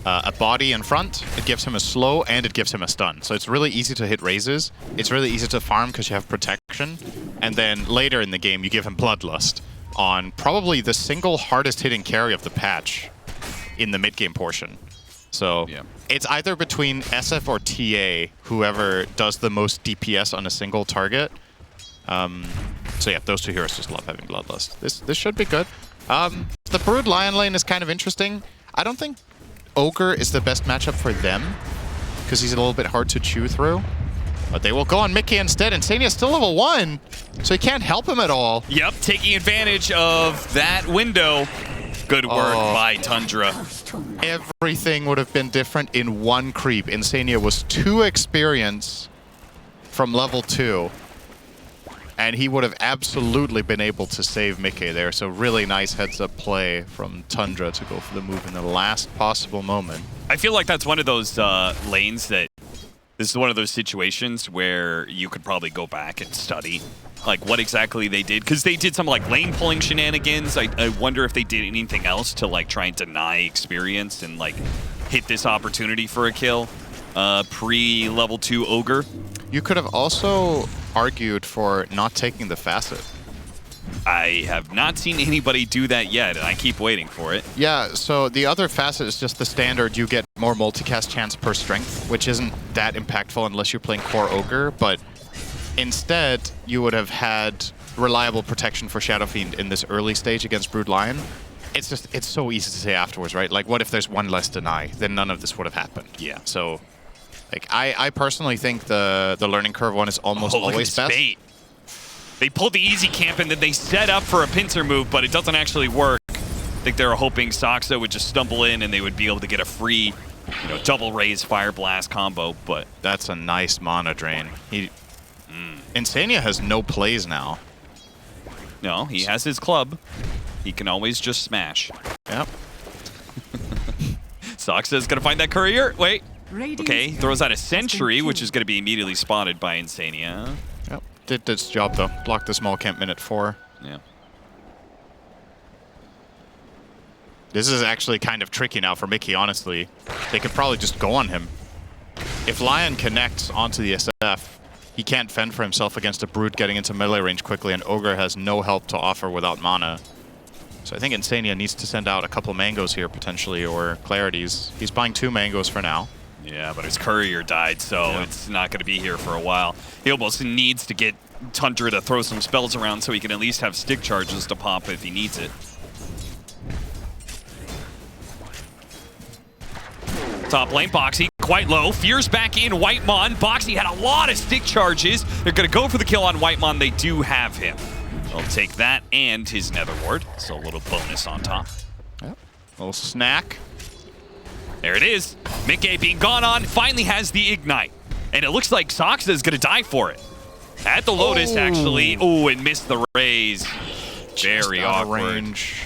a body in front, it gives him a slow, and it gives him a stun. So it's really easy to hit raises. It's really easy to farm because you have protection. And then later in the game, you give him Bloodlust on probably the single hardest hitting carry of the patch in the mid-game portion. So Yeah. it's either between SF or TA, whoever does the most DPS on a single target. So yeah, those two heroes just love having Bloodlust. This should be good. The Brood Lion lane is kind of interesting. I don't think Ogre is the best matchup for them, because he's a little bit hard to chew through. But they will go on Mickey instead. Insania's still level 1, so he can't help him at all. Yep, taking advantage of that window. Good work by Tundra. Everything would have been different in one creep. Insania was 2 experience from level 2. And he would have absolutely been able to save Mickey there. So really nice heads-up play from Tundra to go for the move in the last possible moment. I feel like that's one of those lanes that this is one of those situations where you could probably go back and study like what exactly they did, because they did some like lane pulling shenanigans. I wonder if they did anything else to like try and deny experience and like hit this opportunity for a kill pre-level 2 Ogre. You could have also argued for not taking the facet. I have not seen anybody do that yet, and I keep waiting for it. Yeah, so the other facet is just the standard. You get more multicast chance per strength, which isn't that impactful unless you're playing core Ogre, but instead you would have had reliable protection for Shadow Fiend in this early stage against Brood Lion. It's just, it's so easy to say afterwards, right? Like, what if there's one less deny? Then none of this would have happened. Yeah. So, like, I personally think the learning curve one is almost always best. Bait. They pulled the easy camp and then they set up for a pincer move, but it doesn't actually work. I think they were hoping Soxa would just stumble in and they would be able to get a free, double raise fire blast combo. But that's a nice mana drain. Insania has no plays now. No, he has his club. He can always just smash. Yep. Soxa's gonna find that courier. Wait. Okay, throws out a sentry, which is gonna be immediately spotted by Insania. Yep. Did its job though. Blocked the small camp minute 4. Yeah. This is actually kind of tricky now for Mickey, honestly. They could probably just go on him. If Lion connects onto the SF, he can't fend for himself against a Brute getting into melee range quickly, and Ogre has no help to offer without mana. So I think Insania needs to send out a couple mangoes here, potentially, or clarities. He's buying 2 mangoes for now. Yeah, but his courier died, so it's not going to be here for a while. He almost needs to get Tundra to throw some spells around so he can at least have stick charges to pop if he needs it. Top lane, Boxy, quite low. Fear's back in, Whitemon. Boxy had a lot of stick charges. They're going to go for the kill on Whitemon. They do have him. They'll take that and his Nether Ward, so a little bonus on top. Yep. Little snack. There it is. Mickey being gone on, finally has the Ignite. And it looks like Soxa is going to die for it. At the Lotus, actually. Oh, and missed the raise. Very awkward. Range.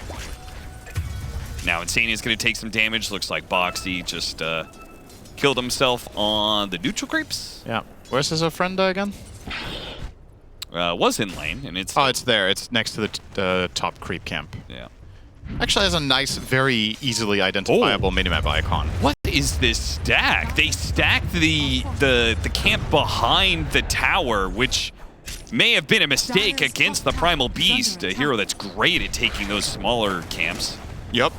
Now Insania's going to take some damage. Looks like Boxy just killed himself on the neutral creeps. Yeah. Where's his Ofrenda again? Was in lane, and it's... Oh, it's there. It's next to the top creep camp. Yeah. Actually has a nice, very easily identifiable minimap icon. What is this stack? They stacked the camp behind the tower, which may have been a mistake against the Primal Beast, a hero that's great at taking those smaller camps. Yep.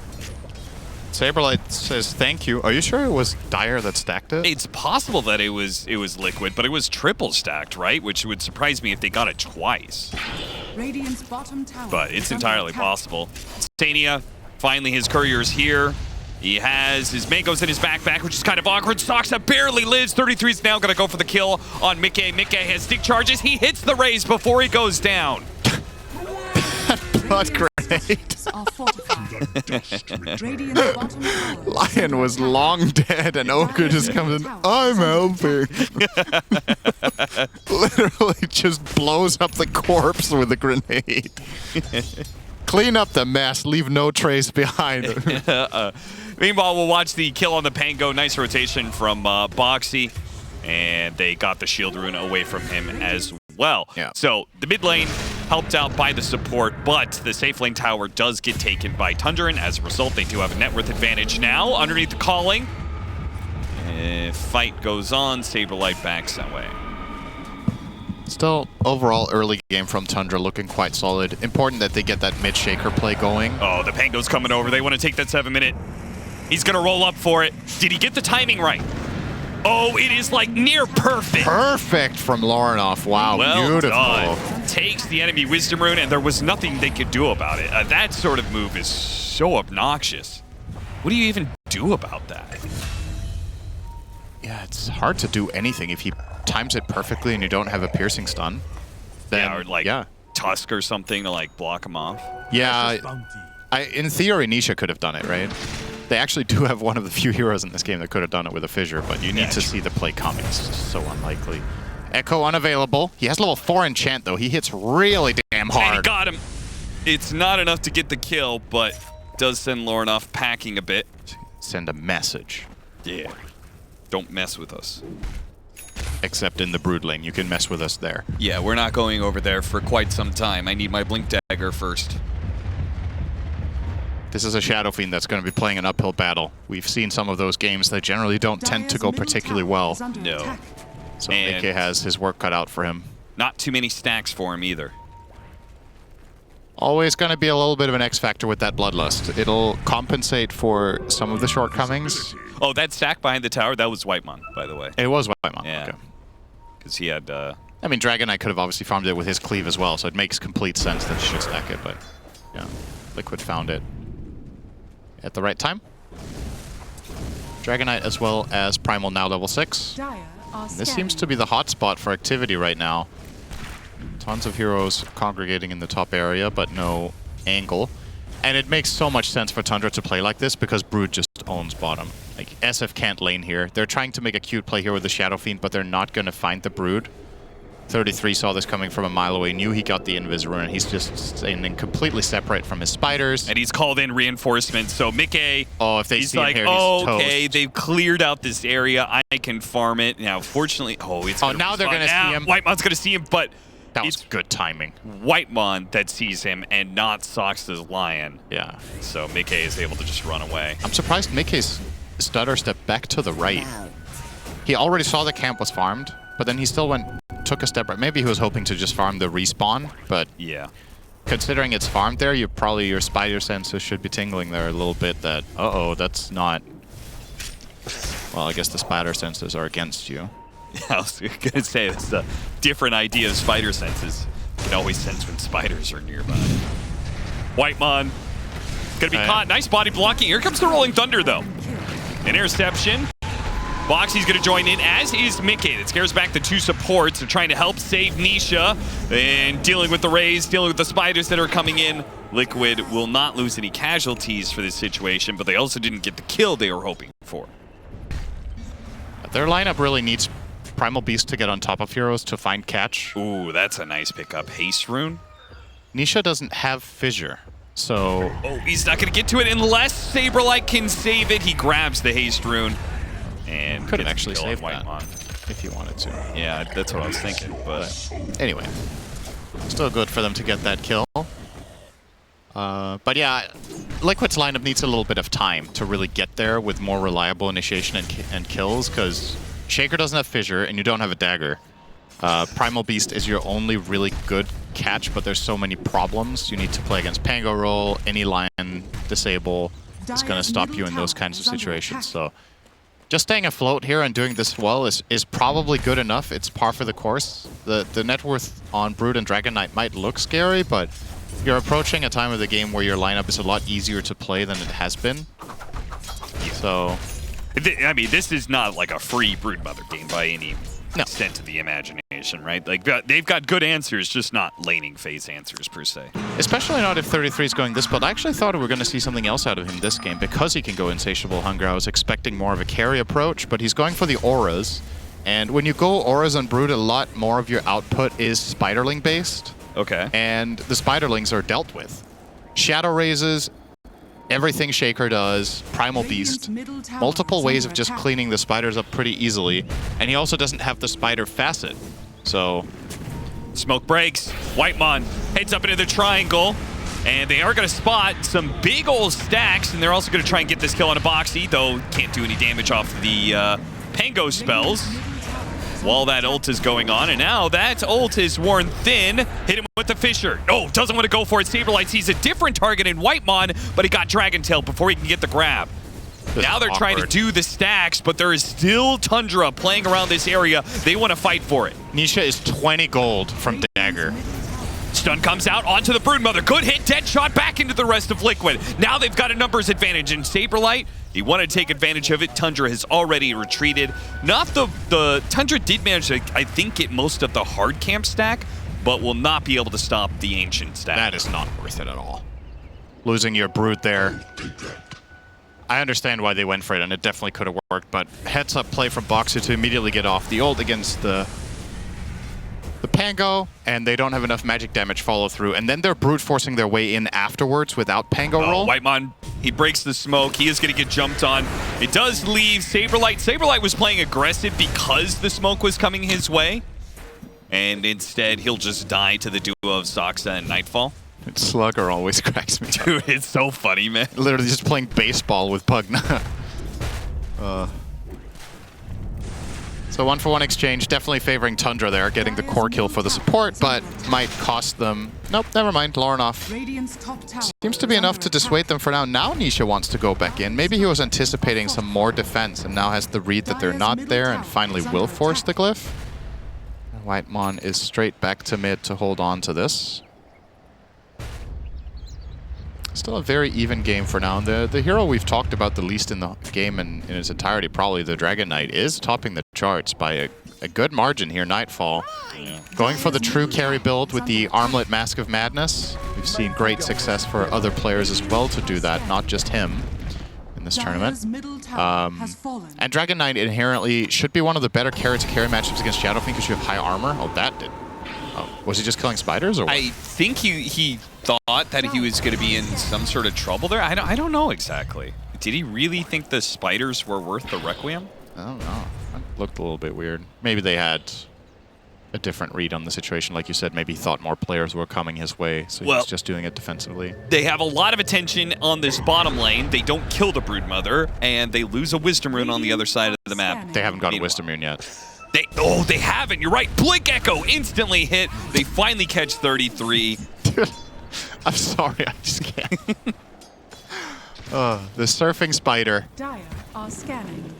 Saberlight says thank you. Are you sure it was Dire that stacked it? It's possible that it was Liquid, but it was triple stacked, right? Which would surprise me if they got it twice. Radiant's bottom tower But it's entirely possible. Insania, finally his courier's here. He has his mangoes in his backpack, which is kind of awkward. Soxa barely lives. 33 is now going to go for the kill on Mickey. Mickey has stick charges. He hits the raise before he goes down. Blood grenade. Lion was long dead, and Ogre just comes in. I'm helping. Literally just blows up the corpse with a grenade. Clean up the mess. Leave no trace behind. Meanwhile, we'll watch the kill on the Pango. Nice rotation from Boxy. And they got the shield rune away from him as well. Yeah. So the mid lane helped out by the support, but the safe lane tower does get taken by Tundra, and as a result, they do have a net worth advantage now underneath the calling. Fight goes on. Saberlight backs that way. Still, overall, early game from Tundra looking quite solid. Important that they get that mid-shaker play going. Oh, the Pango's coming over. They want to take that 7-minute. He's going to roll up for it. Did he get the timing right? Oh, it is like near perfect. Perfect from Lorenoff. Wow, well beautiful. Done. Takes the enemy Wisdom Rune, and there was nothing they could do about it. That sort of move is so obnoxious. What do you even do about that? Yeah, it's hard to do anything if he times it perfectly and you don't have a piercing stun, then or like Tusk or something to like block him off. Yeah, in theory, Nisha could have done it, right? They actually do have one of the few heroes in this game that could have done it with a fissure, but you need to see the play coming. It's so unlikely. Echo unavailable. He has level 4 enchant, though. He hits really damn hard. And he got him. It's not enough to get the kill, but does send Lauren off packing a bit. Send a message. Yeah. Don't mess with us. Except in the Brood lane. You can mess with us there. Yeah, we're not going over there for quite some time. I need my Blink Dagger first. This is a Shadow Fiend that's going to be playing an uphill battle. We've seen some of those games that generally don't tend to go particularly well. No. So AK has his work cut out for him. Not too many stacks for him either. Always going to be a little bit of an X factor with that Bloodlust. It'll compensate for some of the shortcomings. Oh, that stack behind the tower, that was Whitemon, by the way. It was Whitemon, yeah. Okay. Because he had... I mean, Dragon Knight could have obviously farmed it with his cleave as well, so it makes complete sense that he should stack it, but yeah, Liquid found it at the right time. Dragon Knight as well as Primal now level 6. This seems to be the hotspot for activity right now. Tons of heroes congregating in the top area, but no angle. And it makes so much sense for Tundra to play like this because Brood just owns bottom. Like, SF can't lane here. They're trying to make a cute play here with the Shadow Fiend, but they're not going to find the Brood. 33 saw this coming from a mile away, knew he got the Invis rune, and he's just standing completely separate from his spiders. And he's called in reinforcements, so Mickey, if they see him here, oh, he's okay, toast. they've cleared out this area, I can farm it. Now, fortunately, it's now they're going to see him. Whitemon's going to see him, but that was good timing. Whitemon that sees him and not Sox's Lion. Yeah. So Mickey is able to just run away. I'm surprised Mickey's stutter stepped back to the right. He already saw the camp was farmed, but then he still took a step right. Maybe he was hoping to just farm the respawn, but yeah, considering it's farmed there, your spider senses should be tingling there a little bit that, that's not... Well, I guess the spider senses are against you. Yeah, I was going to say, it's a different idea of spider senses. You can always sense when spiders are nearby. Whitemon going to be caught. Nice body blocking. Here comes the Rolling Thunder, though. An interception. Boxy's going to join in, as is Mickey. It scares back the two supports. They're trying to help save Nisha and dealing with the Rays, dealing with the spiders that are coming in. Liquid will not lose any casualties for this situation, but they also didn't get the kill they were hoping for. Their lineup really needs Primal Beast to get on top of heroes to find catch. Ooh, that's a nice pickup. Haste rune. Nisha doesn't have fissure, so... Oh, he's not going to get to it unless Saberlight can save it. He grabs the haste rune. And could have actually saved that if you wanted to. Yeah, that's what I was thinking. But anyway, still good for them to get that kill. But yeah, Liquid's lineup needs a little bit of time to really get there with more reliable initiation and kills, because Shaker doesn't have fissure and you don't have a dagger. Primal Beast is your only really good catch, but there's so many problems. You need to play against Pango Roll, any Lion disable is going to stop you in those kinds of situations. So just staying afloat here and doing this well is probably good enough. It's par for the course. The net worth on Brood and Dragon Knight might look scary, but you're approaching a time of the game where your lineup is a lot easier to play than it has been. So, I mean, this is not like a free Broodmother game by any extent of the imagination, right? Like, they've got good answers, just not laning phase answers per se. Especially not if 33 is going this build. I actually thought we were going to see something else out of him this game because he can go Insatiable Hunger. I was expecting more of a carry approach, but he's going for the auras. And when you go auras on Brood, a lot more of your output is Spiderling based. Okay. And the Spiderlings are dealt with. Shadow Raises, everything Shaker does, Primal Beast, multiple ways of just cleaning the spiders up pretty easily. And he also doesn't have the spider facet. So smoke breaks. Whitemon heads up into the triangle. And they are going to spot some big old stacks. And they're also going to try and get this kill on a Boxy, though can't do any damage off the Pango spells while that ult is going on. And now that ult is worn thin. Hit him with the fissure. Oh, doesn't want to go for it. Saberlight sees a different target in Whitemon, but he got Dragon Tail before he can get the grab. Now they're trying to do the stacks, but there is still Tundra playing around this area. They want to fight for it. Nisha is 20 gold from Dagger. Stun comes out onto the Broodmother. Good hit, dead shot back into the rest of Liquid. Now they've got a numbers advantage, and Saberlight, he wanted to take advantage of it. Tundra has already retreated. Not the Tundra did manage to, I think, get most of the hard camp stack, but will not be able to stop the Ancient stack. That is not worth it at all. Losing your Brood there. I understand why they went for it, and it definitely could have worked, but heads up play from Boxer to immediately get off the ult against the Pango, and they don't have enough magic damage follow through, and then they're brute forcing their way in afterwards without Pango roll. Whitemon, he breaks the smoke. He is going to get jumped on. It does leave Saberlight. Saberlight was playing aggressive because the smoke was coming his way, and instead he'll just die to the duo of Soxa and Nightfall. Slugger always cracks me up. Dude, it's so funny, man. Literally just playing baseball with Pugna. So 1-for-1 exchange, definitely favoring Tundra there, getting the core kill for the support, but might cost them... Nope, never mind, Lauren Radiant's top tower seems to be enough to dissuade them for now. Now Nisha wants to go back in. Maybe he was anticipating some more defense and now has the read that they're not there and finally will force the glyph. Whitemon is straight back to mid to hold on to this. Still a very even game for now. And the hero we've talked about the least in the game in its entirety, probably the Dragon Knight, is topping the charts by a good margin here. Nightfall. Yeah. Going for the true carry build with the Armlet Mask of Madness. We've seen great success for other players as well to do that, not just him in this tournament. And Dragon Knight inherently should be one of the better carry-to-carry matchups against Shadowfiend because you have high armor. Oh, that did. Oh, was he just killing spiders or what? I think he thought that he was going to be in some sort of trouble there. I don't know exactly. Did he really think the spiders were worth the Requiem? I don't know. That looked a little bit weird. Maybe they had a different read on the situation. Like you said, maybe he thought more players were coming his way, so he was just doing it defensively. They have a lot of attention on this bottom lane. They don't kill the Broodmother, and they lose a Wisdom Rune on the other side of the map. They haven't got a Wisdom Rune yet. They haven't. You're right. Blink Echo instantly hit. They finally catch 33. Dude, I'm sorry. I just can't. The surfing spider. Dire are scanning.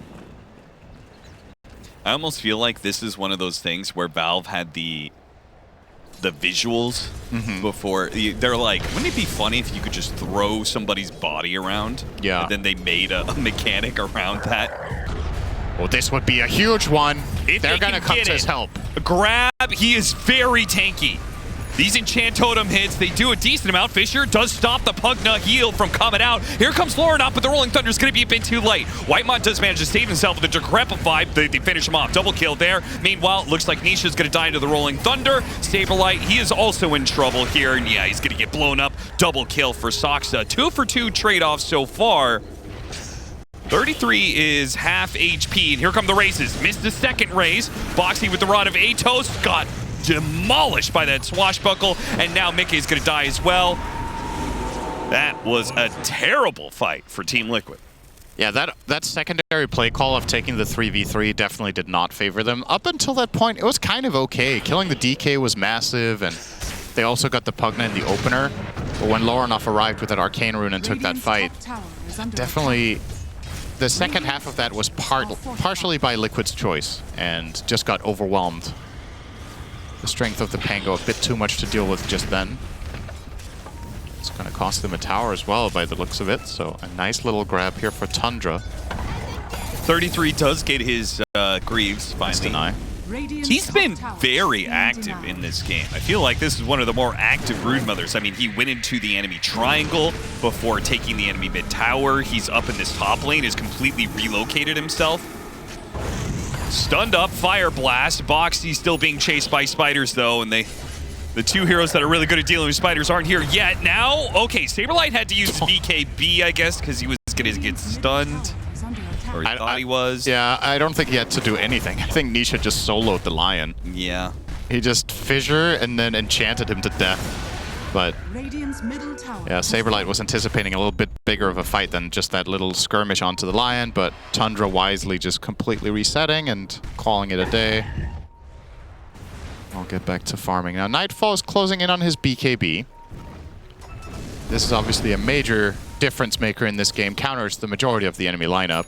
I almost feel like this is one of those things where Valve had the visuals before. They're like, wouldn't it be funny if you could just throw somebody's body around? Yeah. And then they made a mechanic around that. Well, this would be a huge one. If they're going to come to his help. Grab, he is very tanky. These Enchant Totem hits, they do a decent amount. Fissure does stop the Pugna heal from coming out. Here comes Lauren, but the Rolling Thunder is going to be a bit too late. Whitemon does manage to save himself with the Decrepify. They finish him off. Double kill there. Meanwhile, it looks like Nisha's going to die to the Rolling Thunder. Saberlight, he is also in trouble here. And yeah, he's going to get blown up. Double kill for Soxa. 2-for-2 trade-off so far. 33 is half HP, and here come the raises. Missed the second raise. Boxy with the Rod of Atos got demolished by that swashbuckle, and now Mickey's going to die as well. That was a terrible fight for Team Liquid. Yeah, that secondary play call of taking the 3v3 definitely did not favor them. Up until that point, it was kind of okay. Killing the DK was massive, and they also got the Pugna in the opener. But when Laurenov arrived with that Arcane Rune and took that fight, definitely... The second half of that was partially by Liquid's choice and just got overwhelmed. The strength of the Pango a bit too much to deal with just then. It's going to cost them a tower as well by the looks of it, so a nice little grab here for Tundra. 33 does get his Greaves finally. He's been very active in this game. I feel like this is one of the more active Broodmothers. I mean, he went into the enemy triangle before taking the enemy mid tower. He's up in this top lane, has completely relocated himself. Stunned up, Fire Blast. Boxy still being chased by spiders though, and the two heroes that are really good at dealing with spiders aren't here yet. Now, okay, Saberlight had to use BKB, I guess, because he was going to get stunned. Or he thought he was. Yeah, I don't think he had to do anything. I think Nisha just soloed the Lion. Yeah. He just Fissure and then enchanted him to death. But yeah, Saberlight was anticipating a little bit bigger of a fight than just that little skirmish onto the Lion, but Tundra wisely just completely resetting and calling it a day. I'll get back to farming. Now, Nightfall is closing in on his BKB. This is obviously a major difference maker in this game, counters the majority of the enemy lineup.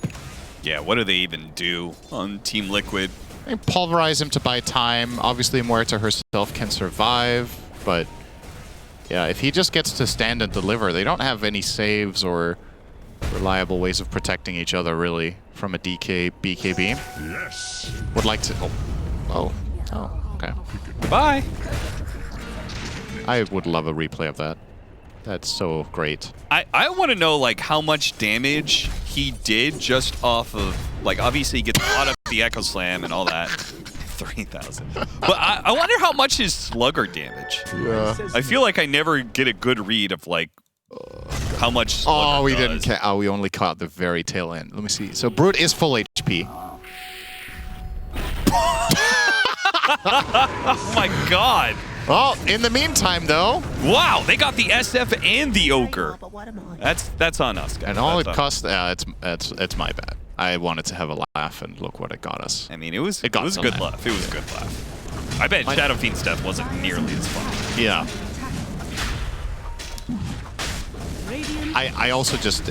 Yeah, what do they even do on Team Liquid? They pulverize him to buy time. Obviously, Muerta herself can survive, but Yeah, if he just gets to stand and deliver, they don't have any saves or reliable ways of protecting each other, really, from a DK BKB. Yes. Would like to... Oh, okay. Bye. I would love a replay of that. That's so great. I want to know, like, how much damage he did just off of, like, obviously he gets caught up the Echo Slam and all that. 3,000. But I wonder how much is Slugger damage. Yeah. I feel like I never get a good read of, like, how much Slugger we does. didn't. We only caught the very tail end. Let me see. So Brute is full HP. Oh my god. Well, in the meantime, though, Wow, they got the SF and the Ogre. That's on us, guys. and all it That's on- cost, it's my bad. I wanted to have a laugh, and look what it got us. I mean, it was a got good some laugh. laugh. It was a good laugh. I bet Shadow Fiend's death wasn't nearly as fun. Yeah. I also just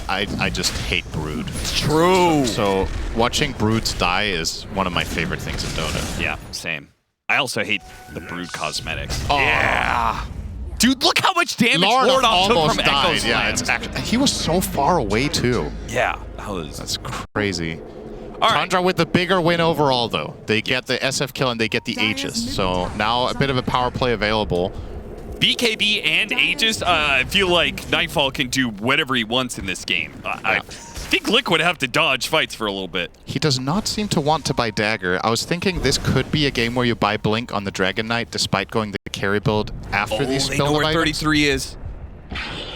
I just hate Brood. It's true. So watching Broods die is one of my favorite things in Dota. Yeah, same. I also hate the Brood cosmetics. Oh. Yeah. Dude, look how much damage Lord Lord took almost from Echo died. Slam. Yeah, it's actually, he was so far away too. Yeah, that was... That's crazy. All right. Tundra with the bigger win overall, though. They get the SF kill and they get the Aegis. So now a bit of a power play available. BKB and Aegis, I feel like Nightfall can do whatever he wants in this game. I think Liquid have to dodge fights for a little bit. He does not seem to want to buy Dagger. I was thinking this could be a game where you buy Blink on the Dragon Knight despite going the carry build after these they know build where items. 33 is.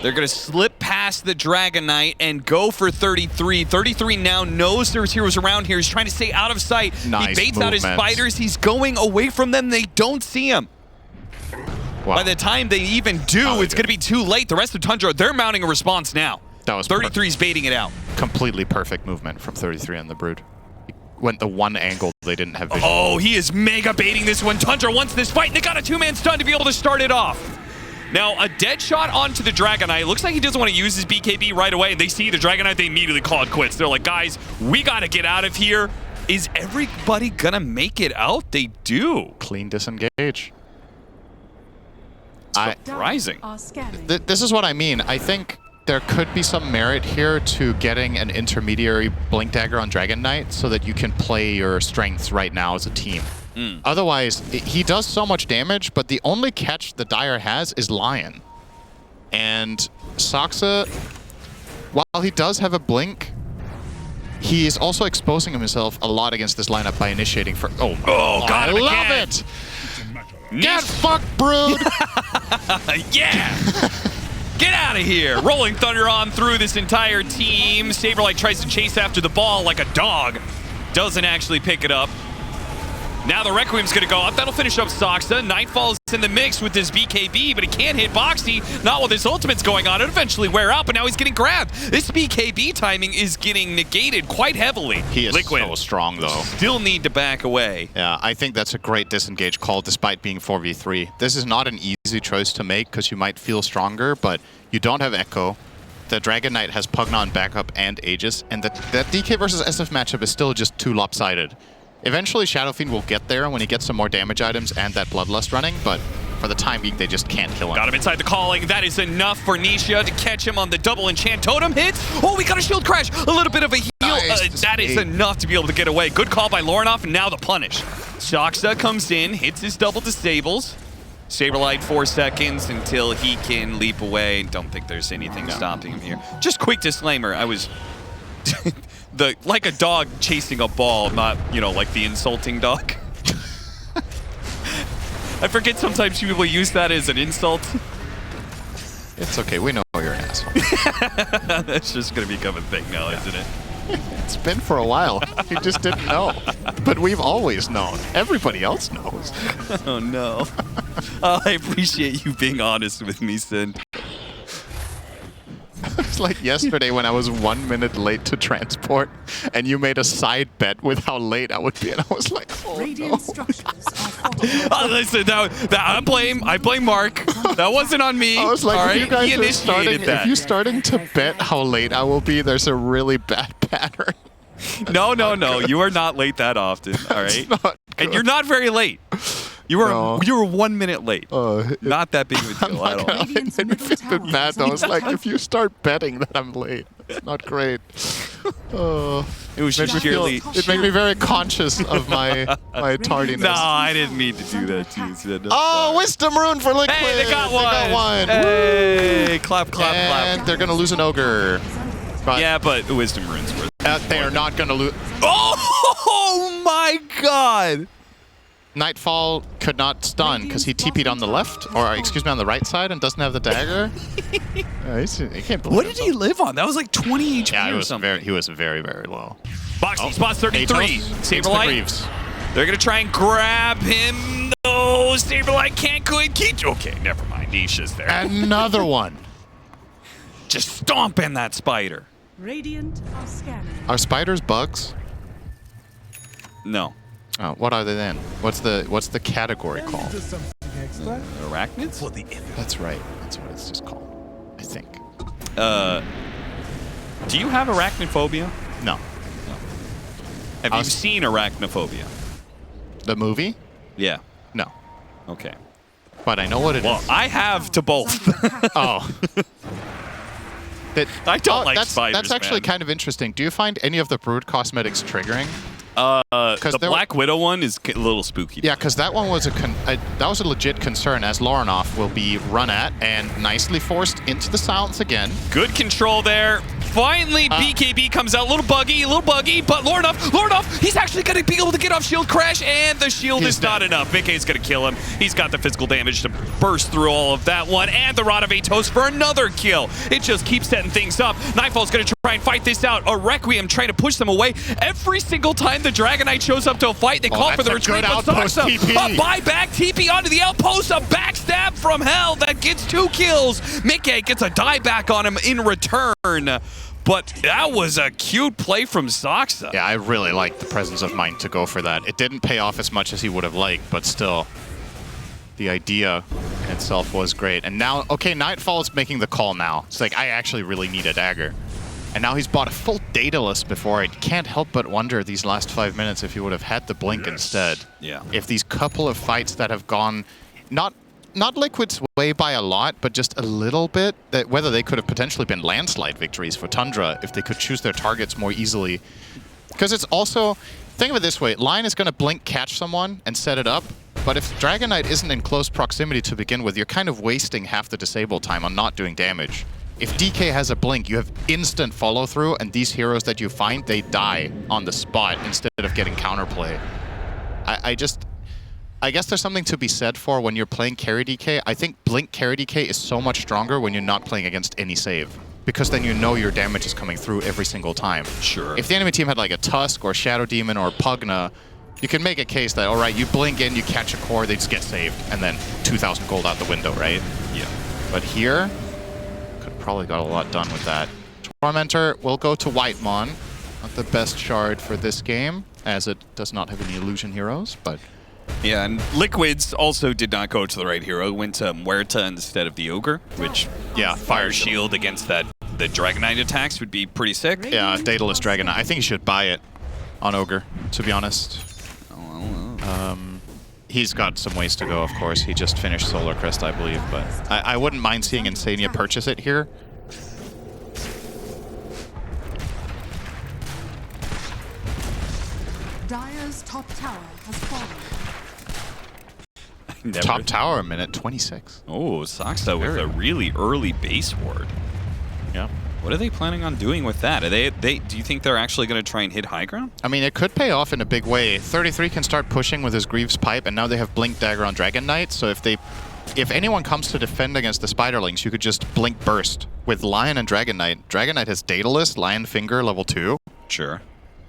They're going to slip past the Dragon Knight and go for 33. 33 now knows there's heroes around here. He's trying to stay out of sight. Nice he baits out his movement. fighters. He's going away from them. They don't see him. Wow. By the time they even do, Oh, they it's going to be too late. The rest of Tundra, they're mounting a response now. That was 33's baiting it out. completely perfect movement from 33 on the Brood. He went the one angle they didn't have vision. Oh, he is mega baiting this one. Tundra wants this fight, and they got a two-man stun to be able to start it off. Now, a dead shot onto the Dragon Knight. Looks like he doesn't want to use his BKB right away. And they see the Dragon Knight, they immediately call it quits. They're like, guys, we got to get out of here. Is everybody going to make it out? They do. Clean disengage. Rising. Are scanning. This is what I mean. I think there could be some merit here to getting an intermediary Blink Dagger on Dragon Knight so that you can play your strengths right now as a team. Otherwise, he does so much damage, but the only catch the Dire has is Lion. And Saksa, while he does have a Blink, he is also exposing himself a lot against this lineup by initiating for... Oh, got him I love again. it! Get fucked, Brood! Yeah! Get out of here! Rolling Thunder on through this entire team. Saberlight tries to chase after the ball like a dog. Doesn't actually pick it up. Now the Requiem's going to go up. That'll finish up Saksa. Nightfall's in the mix with his BKB, but he can't hit Boxy. Not while his ultimate's going on. It'll eventually wear out, but now he's getting grabbed. This BKB timing is getting negated quite heavily. He is Liquid so strong, though. still need to back away. Yeah, I think that's a great disengage call despite being 4v3. This is not an easy choice to make because you might feel stronger, but you don't have Echo. The Dragon Knight has Pugna backup and Aegis, and that DK versus SF matchup is still just too lopsided. Eventually, Shadow Fiend will get there when he gets some more damage items and that Bloodlust running, but for the time being, they just can't kill him. Got him inside the calling. That is enough for Nisha to catch him on the double enchant totem hit. Oh, we got a shield crash. A little bit of a heal. Nice. That is enough to be able to get away. Good call by Lornoff, and now the punish. Saksa comes in, hits his double disables. Saberlight 4 seconds until he can leap away. Don't think there's anything stopping him here. Just quick disclaimer, I was like a dog chasing a ball, not, you know, like the insulting dog. I forget sometimes people use that as an insult. It's okay, we know you're an asshole. That's just going to become a thing now, isn't it? It's been for a while. You just didn't know. But we've always known. Everybody else knows. Oh, no. I appreciate you being honest with me, Sin. It's like yesterday when I was 1 minute late to transport, and you made a side bet with how late I would be, and I was like, oh Radiant no. structures are fortified. Listen, I blame Mark. That wasn't on me. I was like, all if right? you guys He are initiated that. if you're starting to bet how late I will be, there's a really bad pattern. No. You are not late that often, all right? Not And you're not very late. You were No. you were 1 minute late. Not that big of a deal at all. It made me feel a bit bad. I was like, if you start betting that I'm late, it's not great. It was just purely. It made me very conscious of my tardiness. No, I didn't mean to do that to you. So no, Oh, Wisdom Rune for Liquid! hey, they got one. Woo! Hey, clap, clap, And clap. they're gonna lose an Ogre. But Yeah, but the Wisdom Runes were. they are not gonna lose. Oh my God! Nightfall could not stun because he TP'd on the left, or excuse me, on the right side, and doesn't have the dagger. He can't believe What did he live on? That was like 20 HP Yeah, or something. he was very, very low. Boxing spots 33. Atos, Saberlight. Greaves. They're gonna try and grab him. No, Saberlight can't go in. Okay, never mind. Nisha's there. Another one. Just stomping that spider. Radiant are scanning. Are spiders bugs? No. Oh, what are they then? What's the category called? Arachnids? That's right. That's what it's just called. I think. Do you have arachnophobia? No. Have you seen arachnophobia? The movie? Yeah. No. Okay. But I know what it is. Well, I have to both. Oh. I don't like that's, spiders, That's actually man. kind of interesting. Do you find any of the Brood cosmetics triggering? The there Black Widow one is a little spooky. Yeah, because that one was that was a legit concern, as Lornoff will be run at and nicely forced into the silence again. Good control there. Finally, BKB comes out. A little buggy, but Lornoff, he's actually going to be able to get off shield crash, and the shield is not enough. Mickey's going to kill him. He's got the physical damage to burst through all of that one, and the Rod of Atos for another kill. It just keeps setting things up. Nightfall's going to try and fight this out. A Requiem trying to push them away. Every single time the Dragon Knight shows up to a fight, they call for the retreat, but Saksa, a buyback, TP onto the outpost, a backstab from hell that gets 2 kills. Mickey gets a dieback on him in return. But that was a cute play from Saksa. Yeah, I really liked the presence of mind to go for that. It didn't pay off as much as he would have liked, but still, the idea in itself was great. And now, okay, Nightfall is making the call now. It's like, I actually really need a dagger. And now he's bought a full Daedalus before. I can't help but wonder these last 5 minutes if he would have had the Blink instead. Yeah. If these couple of fights that have gone, not Liquid's way by a lot, but just a little bit, that whether they could have potentially been landslide victories for Tundra if they could choose their targets more easily. Because it's also, think of it this way, Lion is going to Blink catch someone and set it up, but if Dragon Knight isn't in close proximity to begin with, you're kind of wasting half the disable time on not doing damage. If DK has a Blink, you have instant follow through, and these heroes that you find, they die on the spot instead of getting counterplay. I guess there's something to be said for when you're playing carry DK. I think Blink carry DK is so much stronger when you're not playing against any save, because then you know your damage is coming through every single time. Sure. If the enemy team had like a Tusk or Shadow Demon or Pugna, you can make a case that, all right, you blink in, you catch a core, they just get saved, and then 2,000 gold out the window, right? Yeah. But here, could probably got a lot done with that. Tormentor will go to Whitemon. Not the best shard for this game, as it does not have any illusion heroes, but... Yeah, and Liquids also did not go to the right hero. Went to Muerta instead of the Ogre, which, yeah, Fire Shield against the Dragon Knight attacks would be pretty sick. Yeah, Daedalus Dragon Knight. I think he should buy it on Ogre, to be honest. He's got some ways to go, of course. He just finished Solar Crest, I believe, but I wouldn't mind seeing Insania purchase it here. Dire's top tower has fallen. Top tower, minute 26. Oh, Saksa with a really early base ward. Yeah. What are they planning on doing with that? Are they do you think they're actually going to try and hit high ground? I mean, it could pay off in a big way. 33 can start pushing with his Greaves Pipe, and now they have Blink Dagger on Dragon Knight, so if anyone comes to defend against the Spiderlings, you could just Blink Burst. With Lion and Dragon Knight, Dragon Knight has Daedalus, Lion Finger, level 2. Sure.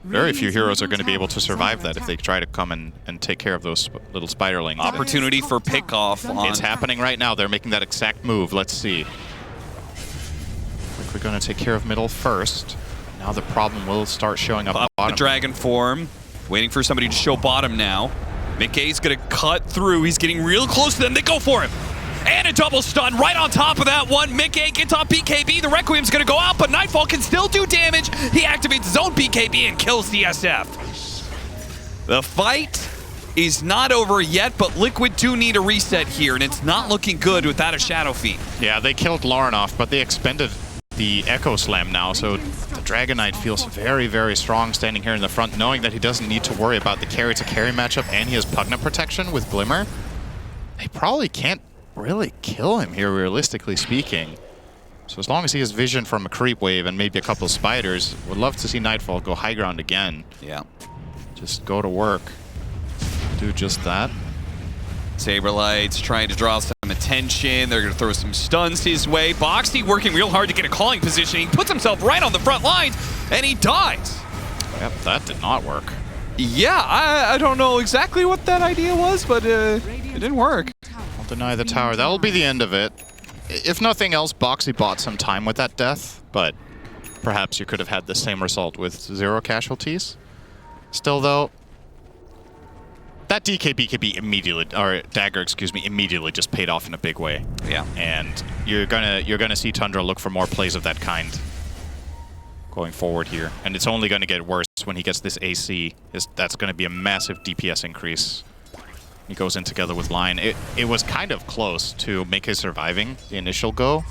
Very few heroes are going to be able to survive that if they try to come and take care of those little Spiderlings. Opportunity for pick-off on... It's happening right now. They're making that exact move. Let's see. We're going to take care of middle first. Now the problem will start showing up bottom. The dragon form, waiting for somebody to show bottom now. Mickey's going to cut through. He's getting real close to them. They go for him. And a double stun right on top of that one. Mickey gets off BKB. The Requiem's going to go out, but Nightfall can still do damage. He activates his own BKB and kills the SF. The fight is not over yet, but Liquid do need a reset here, and it's not looking good without a Shadow Fiend. Yeah, they killed Lauren off, but they expended the Echo Slam now, so the Dragon Knight feels very, very strong standing here in the front, knowing that he doesn't need to worry about the carry-to-carry matchup, and he has Pugna protection with Glimmer. They probably can't really kill him here, realistically speaking. So as long as he has vision from a creep wave and maybe a couple spiders, would love to see Nightfall go high ground again. Yeah. Just go to work. Do just that. Saberlight's trying to draw some attention. They're going to throw some stuns his way. Boxy working real hard to get a calling position. He puts himself right on the front lines, and he dies. Yep, that did not work. Yeah, I don't know exactly what that idea was, but it didn't work. I'll deny the tower. That'll be the end of it. If nothing else, Boxy bought some time with that death, but perhaps you could have had the same result with 0 casualties. Still, though, that DK immediately, or dagger, excuse me, immediately just paid off in a big way. Yeah. And you're gonna see Tundra look for more plays of that kind going forward here, and it's only gonna get worse when he gets this AC. That's gonna be a massive DPS increase. He goes in together with Lion. It was kind of close to Mickey surviving the initial go.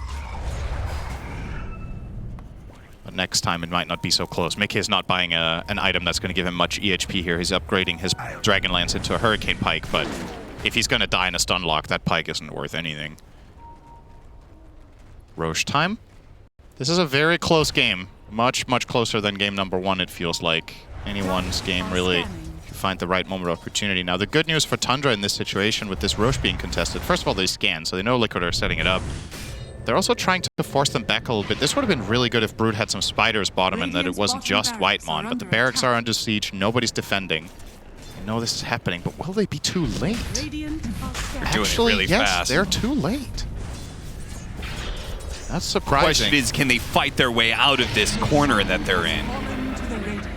But next time it might not be so close. Mickey is not buying an item that's going to give him much EHP here. He's upgrading his Dragon Lance into a Hurricane Pike, but if he's going to die in a stun lock, that Pike isn't worth anything. Roche time. This is a very close game. Much, much closer than game number 1, it feels like. Anyone's game, really. If you find the right moment of opportunity. Now, the good news for Tundra in this situation with this Roche being contested, first of all, they scan, so they know Liquid are setting it up. They're also trying to force them back a little bit. This would have been really good if Brood had some spiders bottom and that it wasn't just Whitemon, but the barracks are under siege, nobody's defending. I know this is happening, but will they be too late? They're doing Actually, it really yes, fast. they're too late. That's The surprising. question is, can they fight their way out of this corner that they're in?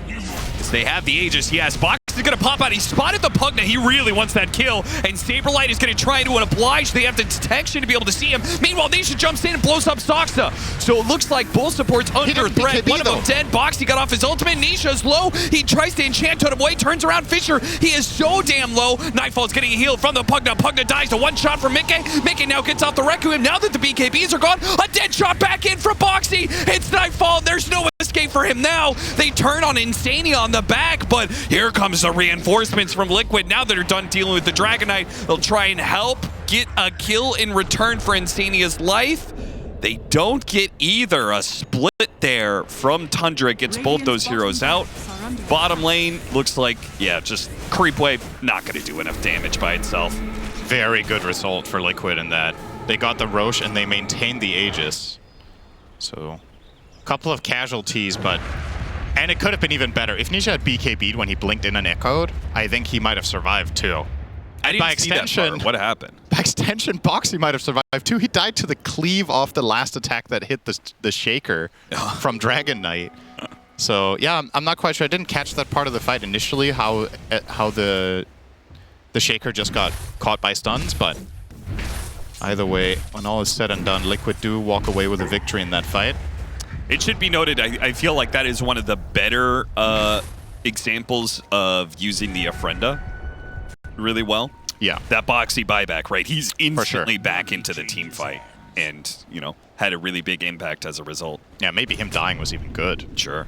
Because they have the Aegis, yes. Box is going to pop out. He spotted the Pugna. He really wants that kill. And Saberlight is going to try to oblige. They have the detection to be able to see him. Meanwhile, Nisha jumps in and blows up Soxa. So it looks like both support's under threat. One of them dead. Boxy got off his ultimate. Nisha's low. He tries to enchant Totem away. Turns around Fisher. He is so damn low. Nightfall's getting a heal from the Pugna. Pugna dies to one shot from Mickey. Mickey now gets off the Requiem. Now that the BKBs are gone, a dead shot back in from Boxy. It's Nightfall. There's no escape for him now. They turn on Insania on the back, but here comes the reinforcements from Liquid. Now that they're done dealing with the Dragon Knight, they'll try and help get a kill in return for Insania's life. They don't get either. A split there from Tundra gets both those heroes out. Bottom lane looks like, yeah, just creep wave, not going to do enough damage by itself. Very good result for Liquid in that. They got the Roche and they maintained the Aegis. So, a couple of casualties, but... And it could have been even better. If Nisha had BKB'd when he blinked in and echoed, I think he might have survived too. I didn't by see extension, that part. What happened? By extension, Boxy might have survived too. He died to the cleave off the last attack that hit the Shaker from Dragon Knight. So yeah, I'm not quite sure. I didn't catch that part of the fight initially, how the Shaker just got caught by stuns, but either way, when all is said and done, Liquid do walk away with a victory in that fight. It should be noted, I feel like that is one of the better examples of using the Ofrenda really well. Yeah. That Boxy buyback, right? He's instantly sure. back into the team fight and, you know, had a really big impact as a result. Yeah, maybe him dying was even good. Sure.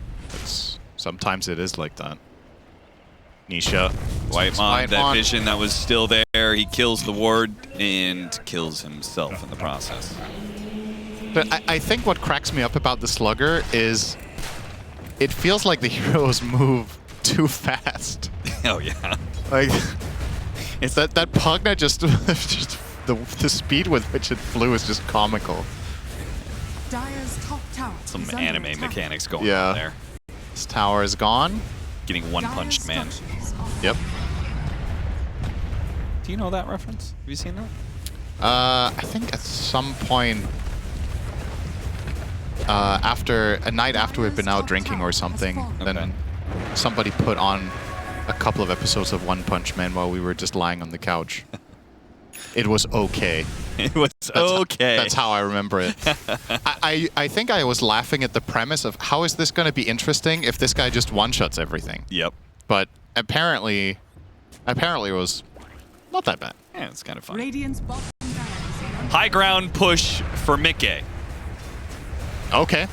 Sometimes it is like that. Nisha. Whitemon, that vision that was still there, he kills the ward and kills himself in the process. But I think what cracks me up about the Slugger is it feels like the heroes move too fast. Oh, yeah. Like, it's that Pugna just the speed with which it flew is just comical. Dire's top tower Some is under anime attack. mechanics going on there. This tower is gone. Getting one-punched man. Yep. Do you know that reference? Have you seen that? I think at some point after a night after we'd been out drinking or something, then somebody put on a couple of episodes of One Punch Man while we were just lying on the couch. It was okay. It was okay. That's how I remember it. I think I was laughing at the premise of how is this going to be interesting if this guy just one-shots everything. Yep. But apparently Apparently it was not that bad. Yeah, it's kind of fun. Radiant's bottom barracks are under High ground push for Mickey. Okay.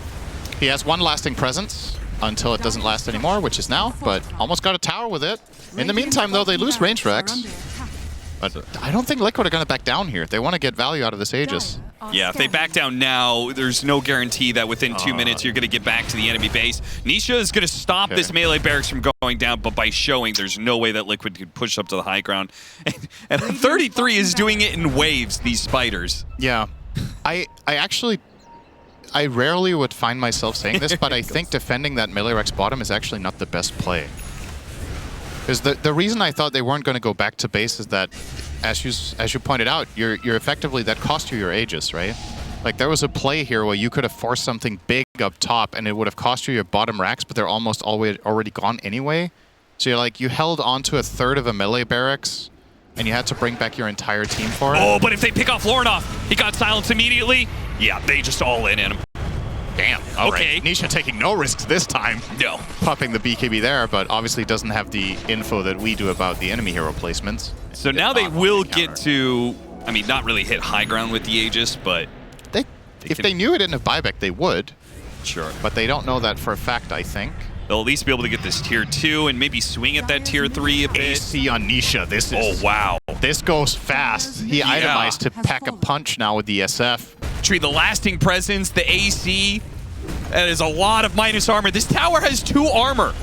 He has one lasting presence until it doesn't last anymore, which is now, but almost got a tower with it. In the meantime, though, they lose range Rex. But I don't think Liquid are going to back down here. They want to get value out of this Aegis. Yeah, if they back down now, there's no guarantee that within 2 minutes you're going to get back to the enemy base. Nisha is going to stop this melee barracks from going down, but by showing there's no way that Liquid could push up to the high ground. And 33 is doing it in waves, these spiders. Yeah. I rarely would find myself saying this, but I think defending that melee Rex bottom is actually not the best play. Because the reason I thought they weren't going to go back to base is that, as you pointed out, you're effectively, that cost you your Aegis, right? Like, there was a play here where you could have forced something big up top and it would have cost you your bottom racks, but they're almost already gone anyway. So you're like, you held onto a third of a melee barracks and you had to bring back your entire team for it. Oh, but if they pick off Lornoff, he got silenced immediately. Yeah, they just all in him. Damn. All Okay. right. Nisha taking no risks this time. No. Popping the BKB there, but obviously doesn't have the info that we do about the enemy hero placements. So now they will get to, I mean, not really hit high ground with the Aegis, but If they knew it didn't have buyback, they would. sure. But they don't know that for a fact, I think. They'll at least be able to get this tier 2 and maybe swing at that tier 3 a bit. AC on Nisha. This is. Oh, wow. This goes fast. He itemized to pack a punch now with the SF. Tree, the lasting presence, the AC. That is a lot of minus armor. This tower has 2 armor.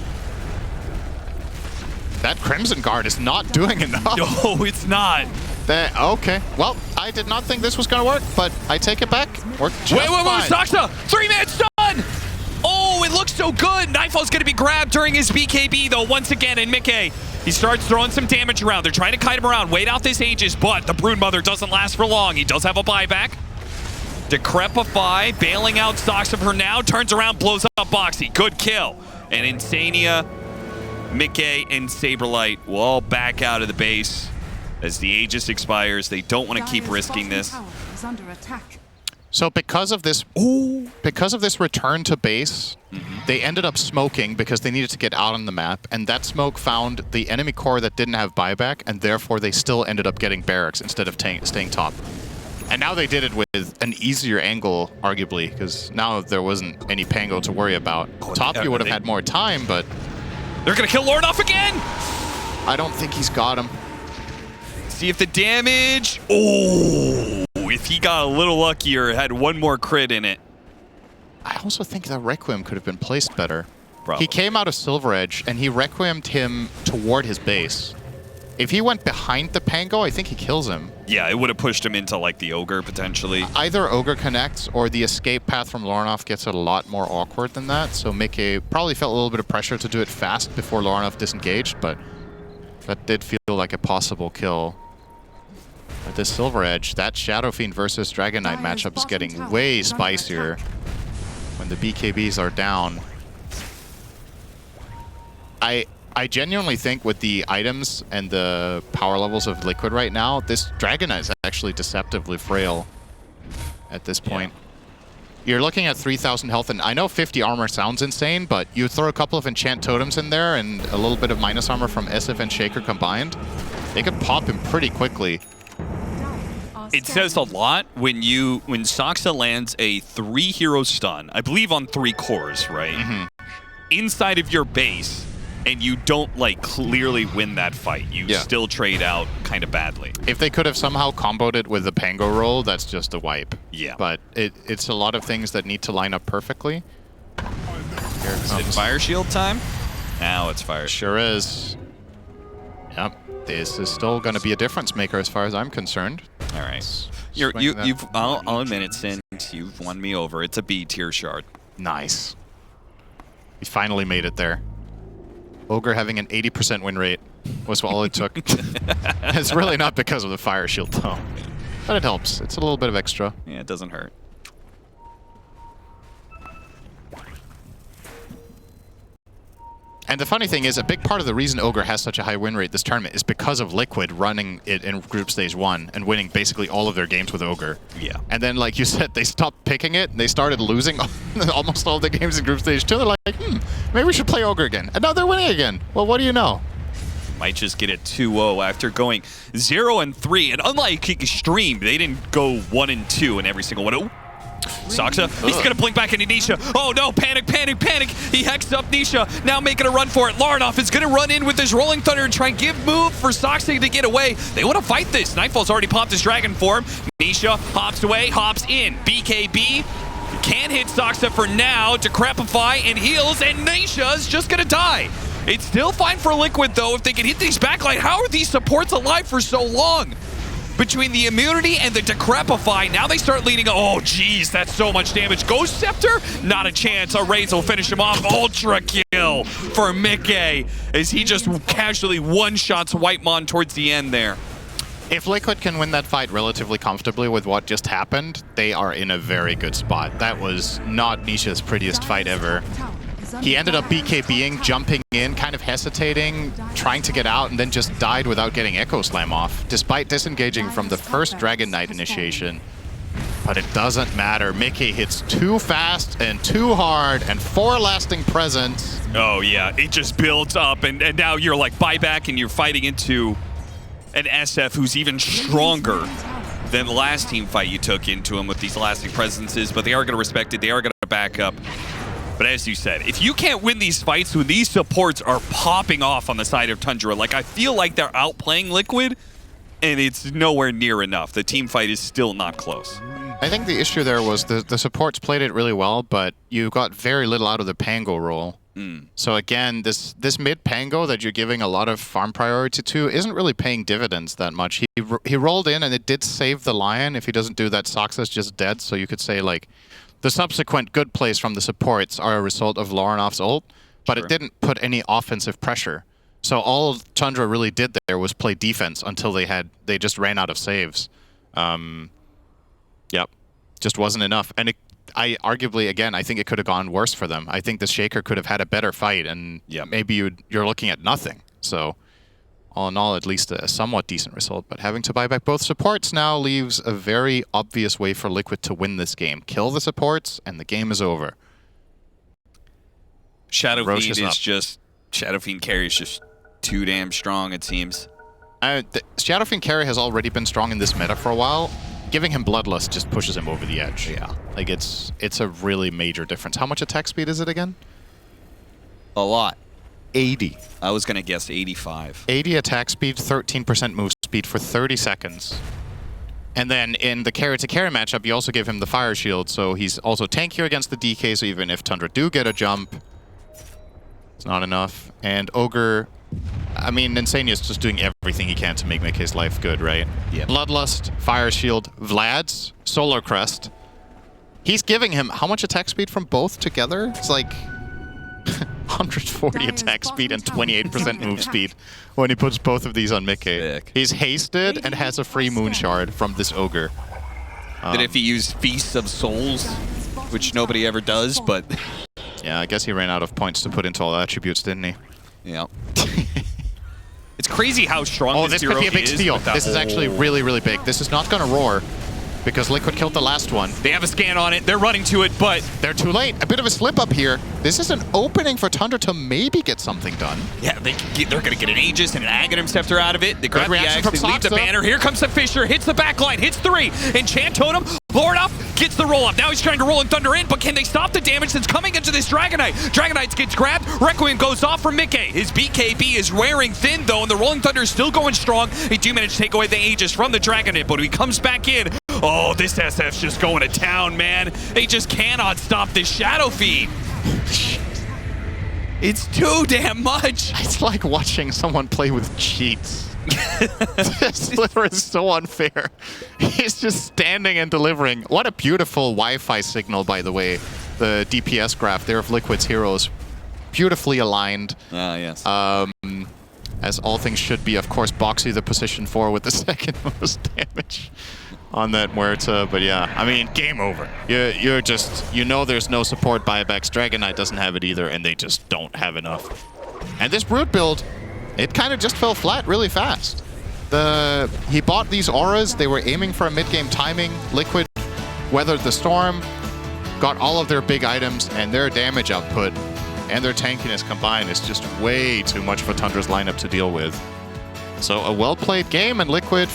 That Crimson Guard is not doing enough. No, it's not. Okay. Well, I did not think this was going to work, but I take it back. Worked just Wait, fine. Saxa! 3-man stun! Oh, it looks so good. Nightfall's going to be grabbed during his BKB, though, once again, and Mickey. He starts throwing some damage around. They're trying to kite him around, wait out this Aegis, but the Broodmother doesn't last for long. He does have a buyback. Decrepify, bailing out stocks of her now, turns around, blows up Boxy. Good kill. And Insania, Mickey, and Saberlight will all back out of the base as the Aegis expires. They don't want to keep Dire's risking bottom this. tower is under attack. So because of this return to base, they ended up smoking because they needed to get out on the map, and that smoke found the enemy core that didn't have buyback, and therefore they still ended up getting barracks instead of staying top. And now they did it with an easier angle, arguably, because now there wasn't any Pango to worry about. Top, yeah, you would have they- had more time, but They're going to kill Lornoff again! I don't think he's got him. See if the damage... Oh, if he got a little luckier, had one more crit in it. I also think that Requiem could have been placed better. Probably. He came out of Silver Edge, and he Requiemed him toward his base. If he went behind the Pango, I think he kills him. Yeah, it would have pushed him into, like, the Ogre, potentially. Either Ogre connects, or the escape path from Lornoff gets a lot more awkward than that, so Mickey probably felt a little bit of pressure to do it fast before Lornoff disengaged, but that did feel like a possible kill. At this Silver Edge, that Shadow Fiend versus Dragon Knight Dire's matchup is bottom getting tower way is under spicier attack. when the BKBs are down. I genuinely think with the items and the power levels of Liquid right now, this Dragon Knight is actually deceptively frail at this point. You're looking at 3,000 health, and I know 50 armor sounds insane, but you throw a couple of enchant totems in there and a little bit of minus armor from SF and Shaker combined, they could pop him pretty quickly. It says a lot when Saxa lands a 3-hero stun, I believe on 3 cores, right? Inside of your base, and you don't, like, clearly win that fight. You still trade out kind of badly. If they could have somehow comboed it with the Pango roll, that's just a wipe. Yeah. But it's a lot of things that need to line up perfectly. Here it Is it comes. Fire Shield time? Now it's Fire Shield. Sure is. Yep. This is still going to be a difference maker as far as I'm concerned. All right. Swing that. I'll admit it, Sin. You've won me over. It's a B tier shard. Nice. We finally made it there. Ogre having an 80% win rate was all it took. It's really not because of the Fire Shield, though. But it helps. It's a little bit of extra. Yeah, it doesn't hurt. And the funny thing is, a big part of the reason Ogre has such a high win rate this tournament is because of Liquid running it in Group Stage 1 and winning basically all of their games with Ogre. Yeah. And then, like you said, they stopped picking it, and they started losing almost all the games in Group Stage 2. They're like, maybe we should play Ogre again. And now they're winning again. Well, what do you know? might just get it 2-0 after going 0-3. And unlike Extreme, they didn't go 1-2 in every single one. Oh, Saksa, he's going to blink back into Nisha. Oh no, panic, panic, panic. He hexed up Nisha, now making a run for it. Larnoff is going to run in with his Rolling Thunder and try and give move for Saksa to get away. They want to fight this. Nightfall's already popped his Dragon form. Nisha hops away, hops in. BKB can hit Saksa for now. Decrepify and heals, and Nisha's just going to die. It's still fine for Liquid, though, if they can hit these backline. How are these supports alive for so long? Between the immunity and the Decrepify, now they start leading. Oh, geez, that's so much damage. Ghost Scepter? Not a chance. A Raze will finish him off. Ultra kill for Mickey as he just casually one-shots Whitemon towards the end there. If Liquid can win that fight relatively comfortably with what just happened, they are in a very good spot. That was not Nisha's prettiest fight ever. He ended up BKBing, jumping in, kind of hesitating, trying to get out, and then just died without getting Echo Slam off, despite disengaging from the first Dragon Knight initiation. But it doesn't matter. Mickey hits too fast and too hard, and 4 lasting presence. Oh, yeah. It just builds up, and now you're like buyback, and you're fighting into an SF who's even stronger than the last team fight you took into him with these lasting presences, but they are going to respect it. They are going to back up. But as you said, if you can't win these fights when these supports are popping off on the side of Tundra, like I feel like they're outplaying Liquid, and it's nowhere near enough. The team fight is still not close. I think the issue there was the supports played it really well, but you got very little out of the Pango role. So again, this mid Pango that you're giving a lot of farm priority to isn't really paying dividends that much. He rolled in and it did save the Lion. If he doesn't do that, Saksa's just dead. So you could say like the subsequent good plays from the supports are a result of Loronoff's ult, but it didn't put any offensive pressure. So all Tundra really did there was play defense until they just ran out of saves. Yep, just wasn't enough. And I arguably, again, I think it could have gone worse for them. I think the Shaker could have had a better fight, and maybe you're looking at nothing. So all in all, at least a somewhat decent result. But having to buy back both supports now leaves a very obvious way for Liquid to win this game. Kill the supports, and the game is over. Shadow Fiend is just... Shadow Fiend carry is just too damn strong, it seems. Shadow Fiend carry has already been strong in this meta for a while. Giving him Bloodlust just pushes him over the edge. Yeah. Like, it's a really major difference. How much attack speed is it again? A lot. 80. I was going to guess 85. 80 attack speed, 13% move speed for 30 seconds. And then in the carry-to-carry matchup, you also give him the Fire Shield, so he's also tankier against the DK, so even if Tundra do get a jump, it's not enough. And Ogre... I mean, Insania's just doing everything he can to make Mickey's life good, right? Yeah. Bloodlust, Fire Shield, Vlad's, Solar Crest. He's giving him how much attack speed from both together? It's like 140 attack speed and 28% move speed when he puts both of these on Mickey. Sick. He's hasted and has a free Moon Shard from this Ogre. That if he used Feast of Souls, which nobody ever does, but... Yeah, I guess he ran out of points to put into all the attributes, didn't he? Yeah. It's crazy how strong this could be a big steal. This is actually really, really big. This is not going to roar because Liquid killed the last one. They have a scan on it. They're running to it, but... They're too late. A bit of a slip up here. This is an opening for Tundra to maybe get something done. Yeah, they're going to get an Aegis and an Aghanim Scepter out of it. They grab the Axe, they leave the Saksa. banner. Here comes the Fisher, hits the backline, hits 3. Enchant Totem, Loronoff gets the roll up. Now he's trying to roll in Thunder in, but can they stop the damage that's coming into this Dragon Knight? Dragon Knight gets grabbed. Requiem goes off from Mickey. His BKB is wearing thin, though, and the Rolling Thunder is still going strong. They do manage to take away the Aegis from the Dragon Knight, but when he comes back in, oh, this SF's just going to town, man. They just cannot stop this Shadow Fiend. It's too damn much. It's like watching someone play with cheats. This Sliver is so unfair. He's just standing and delivering. What a beautiful Wi-Fi signal, by the way. The DPS graph there of Liquid's heroes. Beautifully aligned. Ah, yes. As all things should be, of course, Boxy the position 4 with the second most damage on that Muerta. But yeah, I mean, game over. You're just, you know there's no support buybacks. Dragon Knight doesn't have it either, and they just don't have enough. And this Brute build, it kind of just fell flat really fast. He bought these auras. They were aiming for a mid-game timing. Liquid weathered the storm, got all of their big items, and their damage output and their tankiness combined is just way too much for Tundra's lineup to deal with. So a well-played game, and Liquid